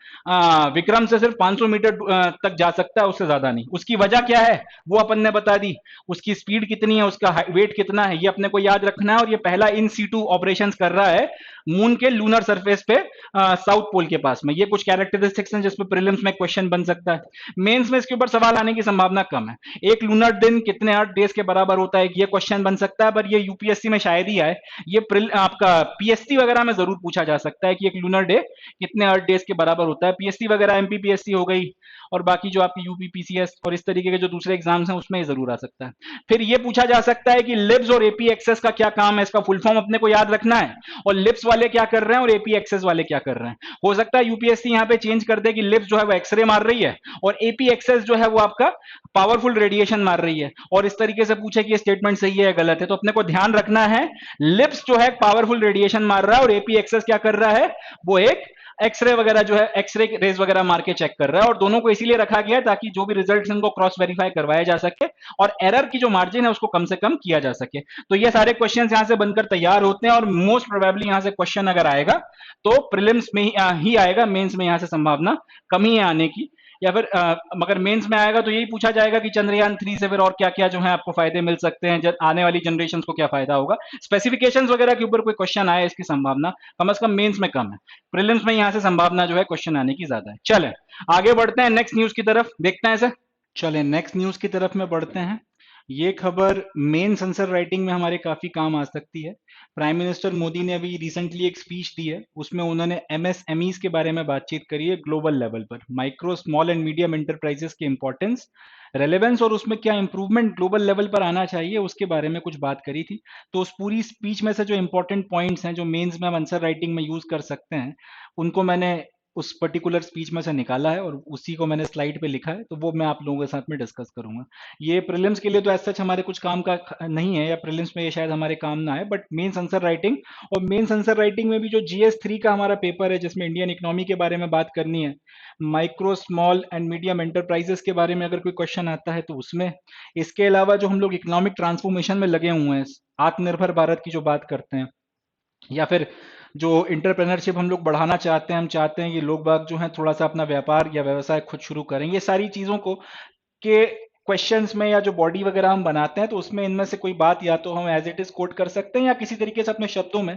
विक्रम से सिर्फ 500 मीटर तक जा सकता है, उससे ज्यादा नहीं। उसकी वजह क्या है वो अपन ने बता दी, उसकी स्पीड कितनी है, उसका वेट कितना है, ये अपने को याद रखना है। और ये पहला इन सीटू ऑपरेशन कर रहा है मून के लूनर सरफेस पे साउथ पोल के पास में। ये कुछ कैरेक्टरिस्टिक्स हैं जिसपे प्रीलिम्स में क्वेश्चन बन सकता है, मेंस में इसके ऊपर सवाल आने की संभावना कम है। एक लूनर दिन कितने अर्थ डेज के बराबर होता है, ये क्वेश्चन बन सकता है, पर ये यूपीएससी में शायद ही आए। ये आपका पीएससी वगैरह में जरूर पूछा जा सकता है कि एक लूनर डे कितने अर्थ डेज के बराबर होता है। पीएससी वगैरह एमपीपीएससी हो गई और बाकी जो आपकी यूपीपीसीएस और इस तरीके के जो दूसरे एग्जाम्स हैं उसमें ये जरूर आ सकता है। फिर ये पूछा जा सकता है कि लिब्स और एपी एक्सेस का क्या काम है, इसका फुल फॉर्म अपने को याद रखना है और लिप्स वाले क्या कर रहे हैं और एपी एक्सेस वाले क्या कर रहे हैं। हो सकता है यूपीएससी यहाँ पे चेंज कर दे कि लिप्स जो है वो एक्सरे मार रही है और एपी एक्सेस जो है वो आपका पावरफुल रेडिएशन मार रही है, और इस तरीके से पूछे कि ये स्टेटमेंट सही है या गलत है। तो अपने को ध्यान रखना है लिप्स जो है पावरफुल रेडिएशन मार रहा है और एपी एक्सेस क्या कर रहा है, वो एक एक्सरे वगैरह जो है एक्सरे रेज वगैरह मार के चेक कर रहा है। और दोनों को इसीलिए रखा गया है ताकि जो भी रिजल्ट उनको क्रॉस वेरीफाई करवाया जा सके और एरर की जो मार्जिन है उसको कम से कम किया जा सके। तो ये सारे क्वेश्चन यहां से बनकर तैयार होते हैं और मोस्ट प्रोबेबली यहां से क्वेश्चन अगर आएगा तो प्रीलिम्स में ही आएगा, मेंस में यहां से संभावना कम ही है आने की। या फिर मगर मेंस में आएगा तो यही पूछा जाएगा कि चंद्रयान 3 से फिर और क्या क्या जो है आपको फायदे मिल सकते हैं, आने वाली जनरेशन को क्या फायदा होगा। स्पेसिफिकेशंस वगैरह के ऊपर कोई क्वेश्चन आए इसकी संभावना कम से कम मेंस में कम है, प्रीलिम्स में यहाँ से संभावना जो है क्वेश्चन आने की ज्यादा है। चले आगे बढ़ते हैं नेक्स्ट न्यूज की तरफ, देखते हैं इसे। चले नेक्स्ट न्यूज की तरफ में बढ़ते हैं। ये खबर मेन आंसर राइटिंग में हमारे काफी काम आ सकती है। प्राइम मिनिस्टर मोदी ने अभी रिसेंटली एक स्पीच दी है, उसमें उन्होंने एमएसएमईज के बारे में बातचीत करी है ग्लोबल लेवल पर, micro small and medium enterprises के इंपॉर्टेंस, रेलेवेंस और उसमें क्या इंप्रूवमेंट ग्लोबल लेवल पर आना चाहिए उसके बारे में कुछ बात करी थी। तो उस पूरी स्पीच में से जो इंपॉर्टेंट पॉइंट्स हैं जो मेंस में हम आंसर राइटिंग में यूज कर सकते हैं उनको मैंने उस पर्टिकुलर स्पीच में से निकाला है और उसी को मैंने स्लाइड पे लिखा है, तो वो मैं आप लोगों के साथ में डिस्कस करूंगा। ये प्रीलिम्स के लिए तो ऐसा हमारे कुछ काम का नहीं है, या प्रीलिम्स में ये शायद हमारे काम ना है, बट मेंस आंसर राइटिंग, और मेंस आंसर राइटिंग में भी जो GS3 का हमारा पेपर है जिसमें इंडियन इकोनॉमी के बारे में बात करनी है, micro small and medium enterprises के बारे में अगर कोई क्वेश्चन आता है तो उसमें, इसके अलावा जो हम लोग इकोनॉमिक ट्रांसफॉर्मेशन में लगे हुए हैं, आत्मनिर्भर भारत की जो बात करते हैं, या फिर जो इंटरप्रेनरशिप हम लोग बढ़ाना चाहते हैं, हम चाहते हैं कि लोग बाग जो हैं थोड़ा सा अपना व्यापार या व्यवसाय खुद शुरू करें, ये सारी चीज़ों को के क्वेश्चंस में या जो बॉडी वगैरह हम बनाते हैं तो उसमें इनमें से कोई बात या तो हम एज इट इज कोट कर सकते हैं, या किसी तरीके से अपने शब्दों में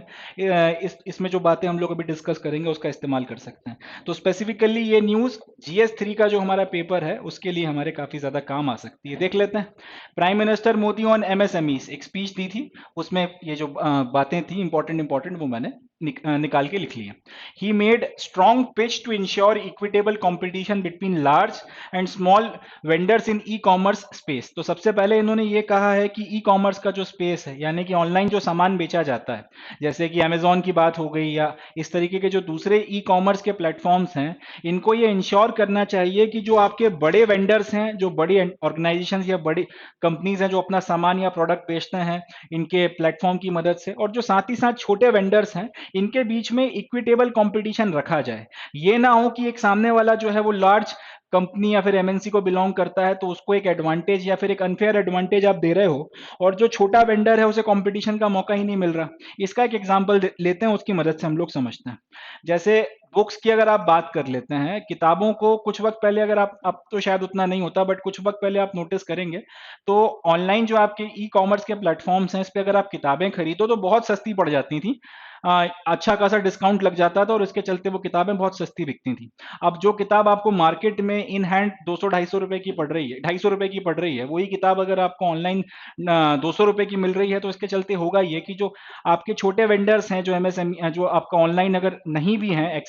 इसमें जो बातें हम लोग अभी डिस्कस करेंगे उसका इस्तेमाल कर सकते हैं। तो स्पेसिफिकली ये न्यूज़ GS3 का जो हमारा पेपर है उसके लिए हमारे काफ़ी ज़्यादा काम आ सकती है। देख लेते हैं। Prime minister Modi on MSMEs एक स्पीच दी थी, उसमें ये जो बातें थी इंपॉर्टेंट इंपॉर्टेंट वो मैंने निकाल के लिख ली है। He made strong pitch to ensure equitable competition between large and small vendors in ecommerce space. तो सबसे पहले इन्होंने ये कहा है कि ई कॉमर्स का जो स्पेस है, यानी कि ऑनलाइन जो सामान बेचा जाता है, जैसे कि अमेजोन की बात हो गई या इस तरीके के जो दूसरे ई कॉमर्स के प्लेटफॉर्म्स हैं, इनको ये इंश्योर करना चाहिए कि जो आपके बड़े वेंडर्स हैं, जो बड़ी ऑर्गेनाइजेशन या बड़ी कंपनीज हैं जो अपना सामान या प्रोडक्ट बेचते हैं इनके प्लेटफॉर्म की मदद से, और जो साथ ही साथ छोटे वेंडर्स हैं, इनके बीच में इक्विटेबल कंपटीशन रखा जाए। ये ना हो कि एक सामने वाला जो है वो लार्ज कंपनी या फिर MNC को बिलोंग करता है तो उसको एक एडवांटेज या फिर एक अनफेयर एडवांटेज आप दे रहे हो, और जो छोटा वेंडर है उसे कंपटीशन का मौका ही नहीं मिल रहा। इसका एक एग्जांपल लेते हैं, उसकी मदद से हम लोग समझते हैं। जैसे बुक्स की अगर आप बात कर लेते हैं, किताबों को कुछ वक्त पहले, अगर आप, अब तो शायद उतना नहीं होता, बट कुछ वक्त पहले आप नोटिस करेंगे तो ऑनलाइन जो आपके ई कॉमर्स के प्लेटफॉर्म्स हैं, इस पे अगर आप किताबें खरीदो तो बहुत सस्ती पड़ जाती थी। अच्छा खासा डिस्काउंट लग जाता था और इसके चलते वो किताबें बहुत सस्ती बिकती थी। अब जो किताब आपको मार्केट में इन हैंड 200-250 रुपए की पड़ रही है, 250 रुपए की पड़ रही है, वही किताब अगर आपको ऑनलाइन 200 रुपए की मिल रही है, तो इसके चलते होगा ये कि जो आपके छोटे वेंडर्स हैं, जो MSME, जो आपका ऑनलाइन अगर नहीं भी हैं,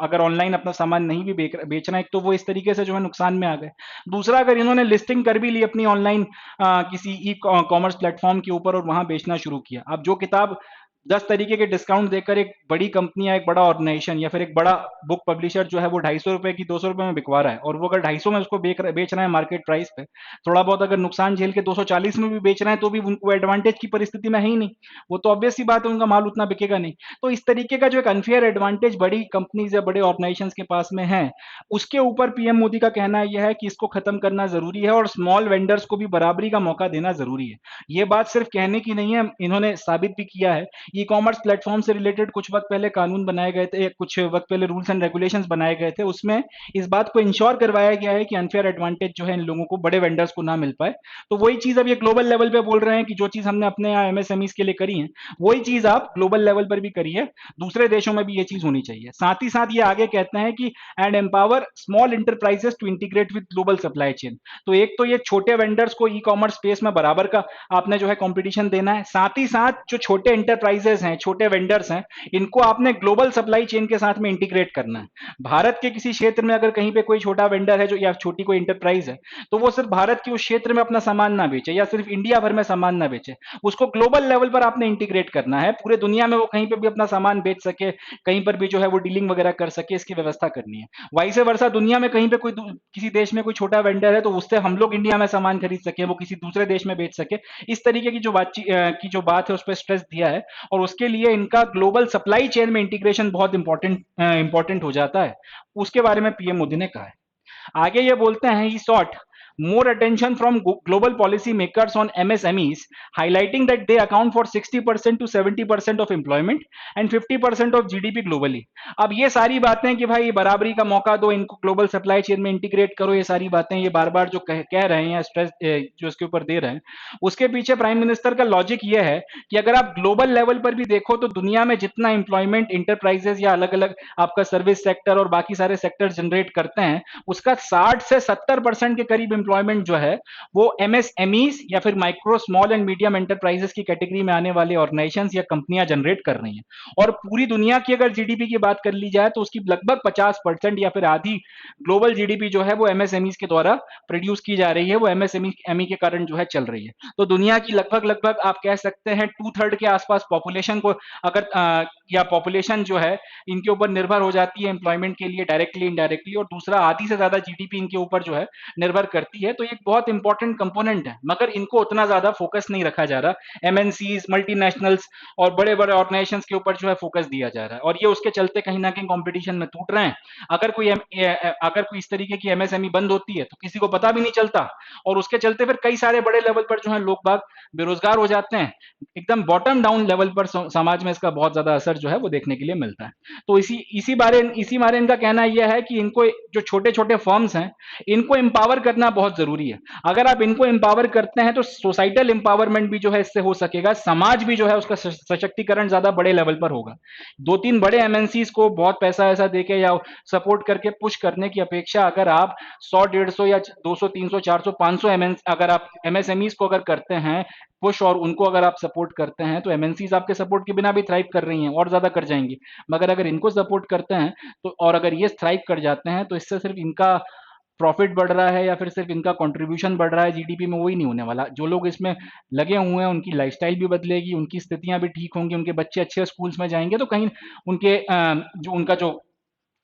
अगर ऑनलाइन अपना सामान नहीं भी बेच रहे हैं, तो वो इस तरीके से जो है नुकसान में आ गए। दूसरा, अगर इन्होंने लिस्टिंग कर भी ली अपनी ऑनलाइन किसी ई कॉमर्स प्लेटफॉर्म के ऊपर और वहां बेचना शुरू किया, अब जो किताब 10 तरीके के डिस्काउंट देकर एक बड़ी कंपनी या एक बड़ा ऑर्गेनाइजेशन या फिर एक बड़ा बुक पब्लिशर जो है वो 250 रुपए की 200 रुपए में बिकवा रहा है, और वो अगर 250 में उसको बेच रहे हैं मार्केट प्राइस पे, थोड़ा बहुत अगर नुकसान झेल के 240 में भी बेच रहे हैं, तो भी उनको एडवांटेज की परिस्थिति में है ही नहीं। वो तो ऑब्वियस सी बात है, उनका माल उतना बिकेगा नहीं। तो इस तरीके का जो एक अनफेयर एडवांटेज बड़ी कंपनीज या बड़े ऑर्गेनाइजेशन के पास में है, उसके ऊपर PM मोदी का कहना यह है कि इसको खत्म करना जरूरी है और स्मॉल वेंडर्स को भी बराबरी का मौका देना जरूरी है। ये बात सिर्फ कहने की नहीं है, इन्होंने साबित भी किया है। ई कॉमर्स प्लेटफॉर्म से रिलेटेड कुछ वक्त पहले कानून बनाए गए थे, कुछ वक्त पहले रूल्स एंड रेगुलेशंस बनाए गए थे, उसमें इस बात को इंश्योर करवाया गया है कि अनफेयर एडवांटेज जो है इन लोगों को, बड़े वेंडर्स को ना मिल पाए। तो वही चीज अब ये ग्लोबल लेवल पे बोल रहे हैं कि जो चीज हमने अपने यहाँ MSMEs के लिए करी है, वही चीज आप ग्लोबल लेवल पर भी करी है, दूसरे देशों में भी ये चीज होनी चाहिए। साथ ही साथ ये आगे कहते हैं कि and empower small enterprises to integrate with global supply chain. तो एक तो ये छोटे वेंडर्स को ई कॉमर्स स्पेस में बराबर का आपने जो है कंपटीशन देना है, साथ ही साथ जो छोटे इंटरप्राइजेस हैं, छोटे वेंडर्स हैं, इनको आपने ग्लोबल सप्लाई चेन के साथ में इंटीग्रेट करना है। भारत के किसी क्षेत्र में अगर कहीं पे कोई छोटा वेंडर है जो, या छोटी कोई इंटरप्राइज है, तो वो सिर्फ भारत के उस क्षेत्र में अपना सामान ना बेचे या सिर्फ इंडिया भर में सामान ना बेचे, उसको ग्लोबल लेवल पर आपने इंटीग्रेट करना है, पूरे दुनिया में वो कहीं पे भी अपना सामान बेच सके, कहीं पर भी जो है वो डीलिंग वगैरह कर सके, इसकी व्यवस्था करनी है। वाइस वर्सा, दुनिया में कहीं पे कोई किसी देश में कोई छोटा वेंडर है तो उससे हम लोग इंडिया में सामान खरीद सके, वो किसी दूसरे देश में बेच सके। इस तरीके की जो बात है उस पर स्ट्रेस दिया है, और उसके लिए इनका ग्लोबल सप्लाई चेन में इंटीग्रेशन बहुत इंपॉर्टेंट हो जाता है, उसके बारे में PM मोदी ने कहा है। आगे ये बोलते हैं, ही short more attention from global policy makers on MSMEs, highlighting that they account for 60% to 70% of employment and 50% of GDP globally। अब ये सारी बातें कि भाई बराबरी का मौका दो, इनको ग्लोबल सप्लाई चेन में इंटीग्रेट करो, ये सारी बातें ये बार बार जो कह रहे हैं, स्ट्रेस जो इसके ऊपर दे रहे हैं, उसके पीछे प्राइम मिनिस्टर का लॉजिक ये है कि अगर आप ग्लोबल लेवल पर भी देखो तो दुनिया में जितना एम्प्लॉयमेंट इंटरप्राइजेस या अलग अलग आपका सर्विस सेक्टर और बाकी सारे सेक्टर जनरेट करते हैं, उसका 60 से 70% के करीब एम्प्लॉयमेंट जो है वो एमएसएमईज या फिर micro small and medium enterprises की कैटेगरी में आने वाले ऑर्गेनाइजेशन या कंपनियां जनरेट कर रही हैं। और पूरी दुनिया की अगर जीडीपी की बात कर ली जाए तो उसकी लगभग 50% या फिर आधी ग्लोबल जीडीपी जो है वो एमएसएमईज के द्वारा प्रोड्यूस की जा रही है, वो एमएसएमई के कारण जो है चल रही है। तो दुनिया की लगभग लगभग आप कह सकते हैं 2/3 के आसपास पॉपुलेशन को अगर या पॉपुलेशन जो है इनके ऊपर निर्भर हो जाती है एम्प्लॉयमेंट के लिए डायरेक्टली इनडायरेक्टली, और दूसरा आधी से ज्यादा जीडीपी इनके ऊपर जो है निर्भर करती है। तो एक बहुत इंपॉर्टेंट कंपोनेंट है, मगर इनको उतना ज्यादा फोकस नहीं रखा जा रहा। एमएनसीज, मल्टीनेशनल्स और बड़े बड़े ऑर्गेनाइजेशन के ऊपर जो है फोकस दिया जा रहा है, और ये उसके चलते कहीं ना कहीं कॉम्पिटिशन में टूट रहे हैं। अगर कोई इस तरीके की एमएसएमई बंद होती है तो किसी को पता भी नहीं चलता, और उसके चलते फिर कई सारे बड़े लेवल पर जो है लोग बाग बेरोजगार हो जाते हैं। एकदम बॉटम डाउन लेवल पर समाज में इसका बहुत ज्यादा असर जो है वो देखने के लिए मिलता है। तो इसी बारे इनका कहना यह है कि इनको जो छोटे छोटे फर्म्स हैं इनको एम्पावर करना बहुत जरूरी है। अगर आप इनको एम्पावर करते हैं तो सोसाइटल एम्पावरमेंट भी जो है इससे हो सकेगा, समाज भी जो है उसका सशक्तिकरण ज्यादा बड़े लेवल पर होगा। 2-3 बड़े एमएनसीज को बहुत पैसा ऐसा देके या सपोर्ट करके पुश करने की अपेक्षा अगर आप 100-150 या 200-300 400 500 अगर आप एमएसएमईज को अगर करते हैं पुश, और उनको अगर आप सपोर्ट करते हैं, तो एमएनसीज आपके सपोर्ट के बिना भी थ्राइव कर रही हैं और ज्यादा कर जाएंगी। मगर अगर इनको सपोर्ट करते हैं तो, और अगर ये थ्राइव कर जाते हैं, तो इससे सिर्फ इनका प्रॉफिट बढ़ रहा है या फिर सिर्फ इनका कंट्रीब्यूशन बढ़ रहा है जीडीपी में, वही नहीं होने वाला। जो लोग इसमें लगे हुए हैं उनकी लाइफस्टाइल भी बदलेगी, उनकी स्थितियां भी ठीक होंगी, उनके बच्चे अच्छे स्कूल्स में जाएंगे, तो कहीं उनके जो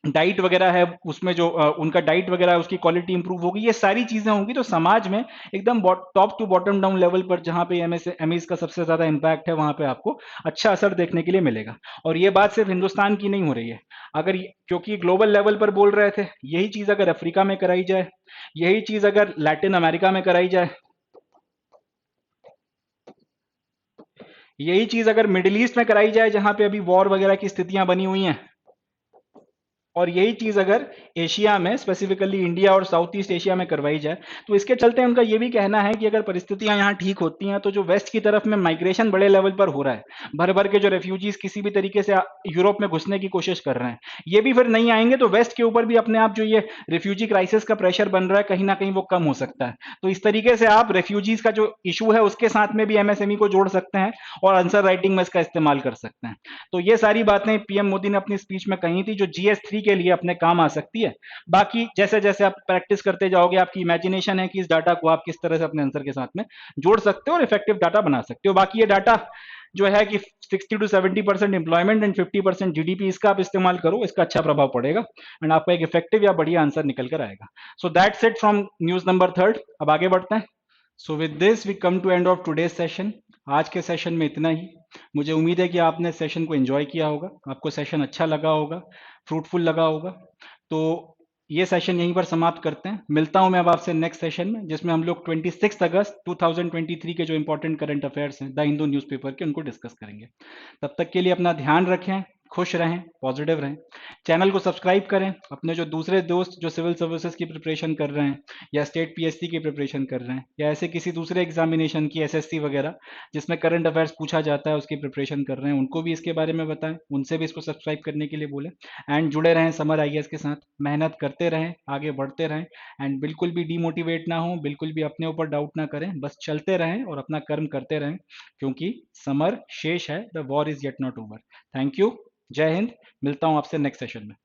डाइट वगैरह है उसमें जो उनका डाइट वगैरह है उसकी क्वालिटी इंप्रूव होगी। ये सारी चीजें होंगी तो समाज में एकदम top to bottom down level पर जहां पे एमएस का सबसे ज्यादा इंपैक्ट है वहां पे आपको अच्छा असर देखने के लिए मिलेगा। और ये बात सिर्फ हिंदुस्तान की नहीं हो रही है, क्योंकि ग्लोबल लेवल पर बोल रहे थे, यही चीज अगर अफ्रीका में कराई जाए, यही चीज अगर लैटिन अमेरिका में कराई जाए, यही चीज अगर मिडिल ईस्ट में कराई जाए जहां पे अभी वॉर वगैरह की स्थितियां बनी हुई हैं, और यही चीज अगर एशिया में स्पेसिफिकली इंडिया और साउथ ईस्ट एशिया में करवाई जाए, तो इसके चलते उनका यह भी कहना है कि अगर परिस्थितियां यहाँ ठीक होती हैं तो जो वेस्ट की तरफ में माइग्रेशन बड़े लेवल पर हो रहा है, भर भर के जो रेफ्यूजीज किसी भी तरीके से यूरोप में घुसने की कोशिश कर रहे हैं, ये भी फिर नहीं आएंगे, तो वेस्ट के ऊपर भी अपने आप जो ये रिफ्यूजी क्राइसिस का प्रेशर बन रहा है कहीं ना कहीं वो कम हो सकता है। तो इस तरीके से आप रेफ्यूजीज का जो इशू है उसके साथ में भी एमएसएमई को जोड़ सकते हैं और आंसर राइटिंग में इसका इस्तेमाल कर सकते हैं। तो ये सारी बातें पीएम मोदी ने अपनी स्पीच में कही थी जो जीएस3 के लिए अपने काम आ सकती है। बाकी जैसे जैसे आप प्रैक्टिस करते जाओगे आपकी इमेजिनेशन है कि इस डाटा को आप किस तरह से अपने आंसर के साथ में जोड़ सकते हो और इफेक्टिव डाटा बना सकते हो। बाकी ये डाटा जो है कि 60-70% एम्प्लॉयमेंट एंड 50% जीडीपी, इसका आप इस्तेमाल करो, इसका अच्छा प्रभाव पड़ेगा एंड आपका एक इफेक्टिव या बढ़िया आंसर निकल कर आएगा। So that's it from news number 3। अब आगे बढ़ते हैं। So with this we come to end of today's session. आज के सेशन में इतना ही। मुझे उम्मीद है कि आपने सेशन को एंजॉय किया होगा, आपको सेशन अच्छा लगा होगा, फ्रूटफुल लगा होगा। तो ये सेशन यहीं पर समाप्त करते हैं। मिलता हूं मैं अब आपसे नेक्स्ट सेशन में, जिसमें हम लोग 26 अगस्त 2023 के जो इंपॉर्टेंट करंट अफेयर्स हैं द हिंदू न्यूज़पेपर के, उनको डिस्कस करेंगे। तब तक के लिए अपना ध्यान रखें, खुश रहें, पॉजिटिव रहें। चैनल को सब्सक्राइब करें। अपने जो दूसरे दोस्त जो सिविल सर्विसेज की प्रिपरेशन कर रहे हैं या स्टेट पीएससी की प्रिपरेशन कर रहे हैं या ऐसे किसी दूसरे एग्जामिनेशन की एसएससी वगैरह जिसमें करंट अफेयर्स पूछा जाता है उसकी प्रिपरेशन कर रहे हैं, उनको भी इसके बारे में बताएं, उनसे भी इसको सब्सक्राइब करने के लिए बोलें। एंड जुड़े रहें समर आईएएस के साथ, मेहनत करते रहें, आगे बढ़ते रहें एंड बिल्कुल भी डीमोटिवेट ना हो, बिल्कुल भी अपने ऊपर डाउट ना करें, बस चलते रहें और अपना कर्म करते रहें, क्योंकि समर शेष है, the war is yet not over. Thank you. जय हिंद। मिलता हूं आपसे नेक्स्ट सेशन में।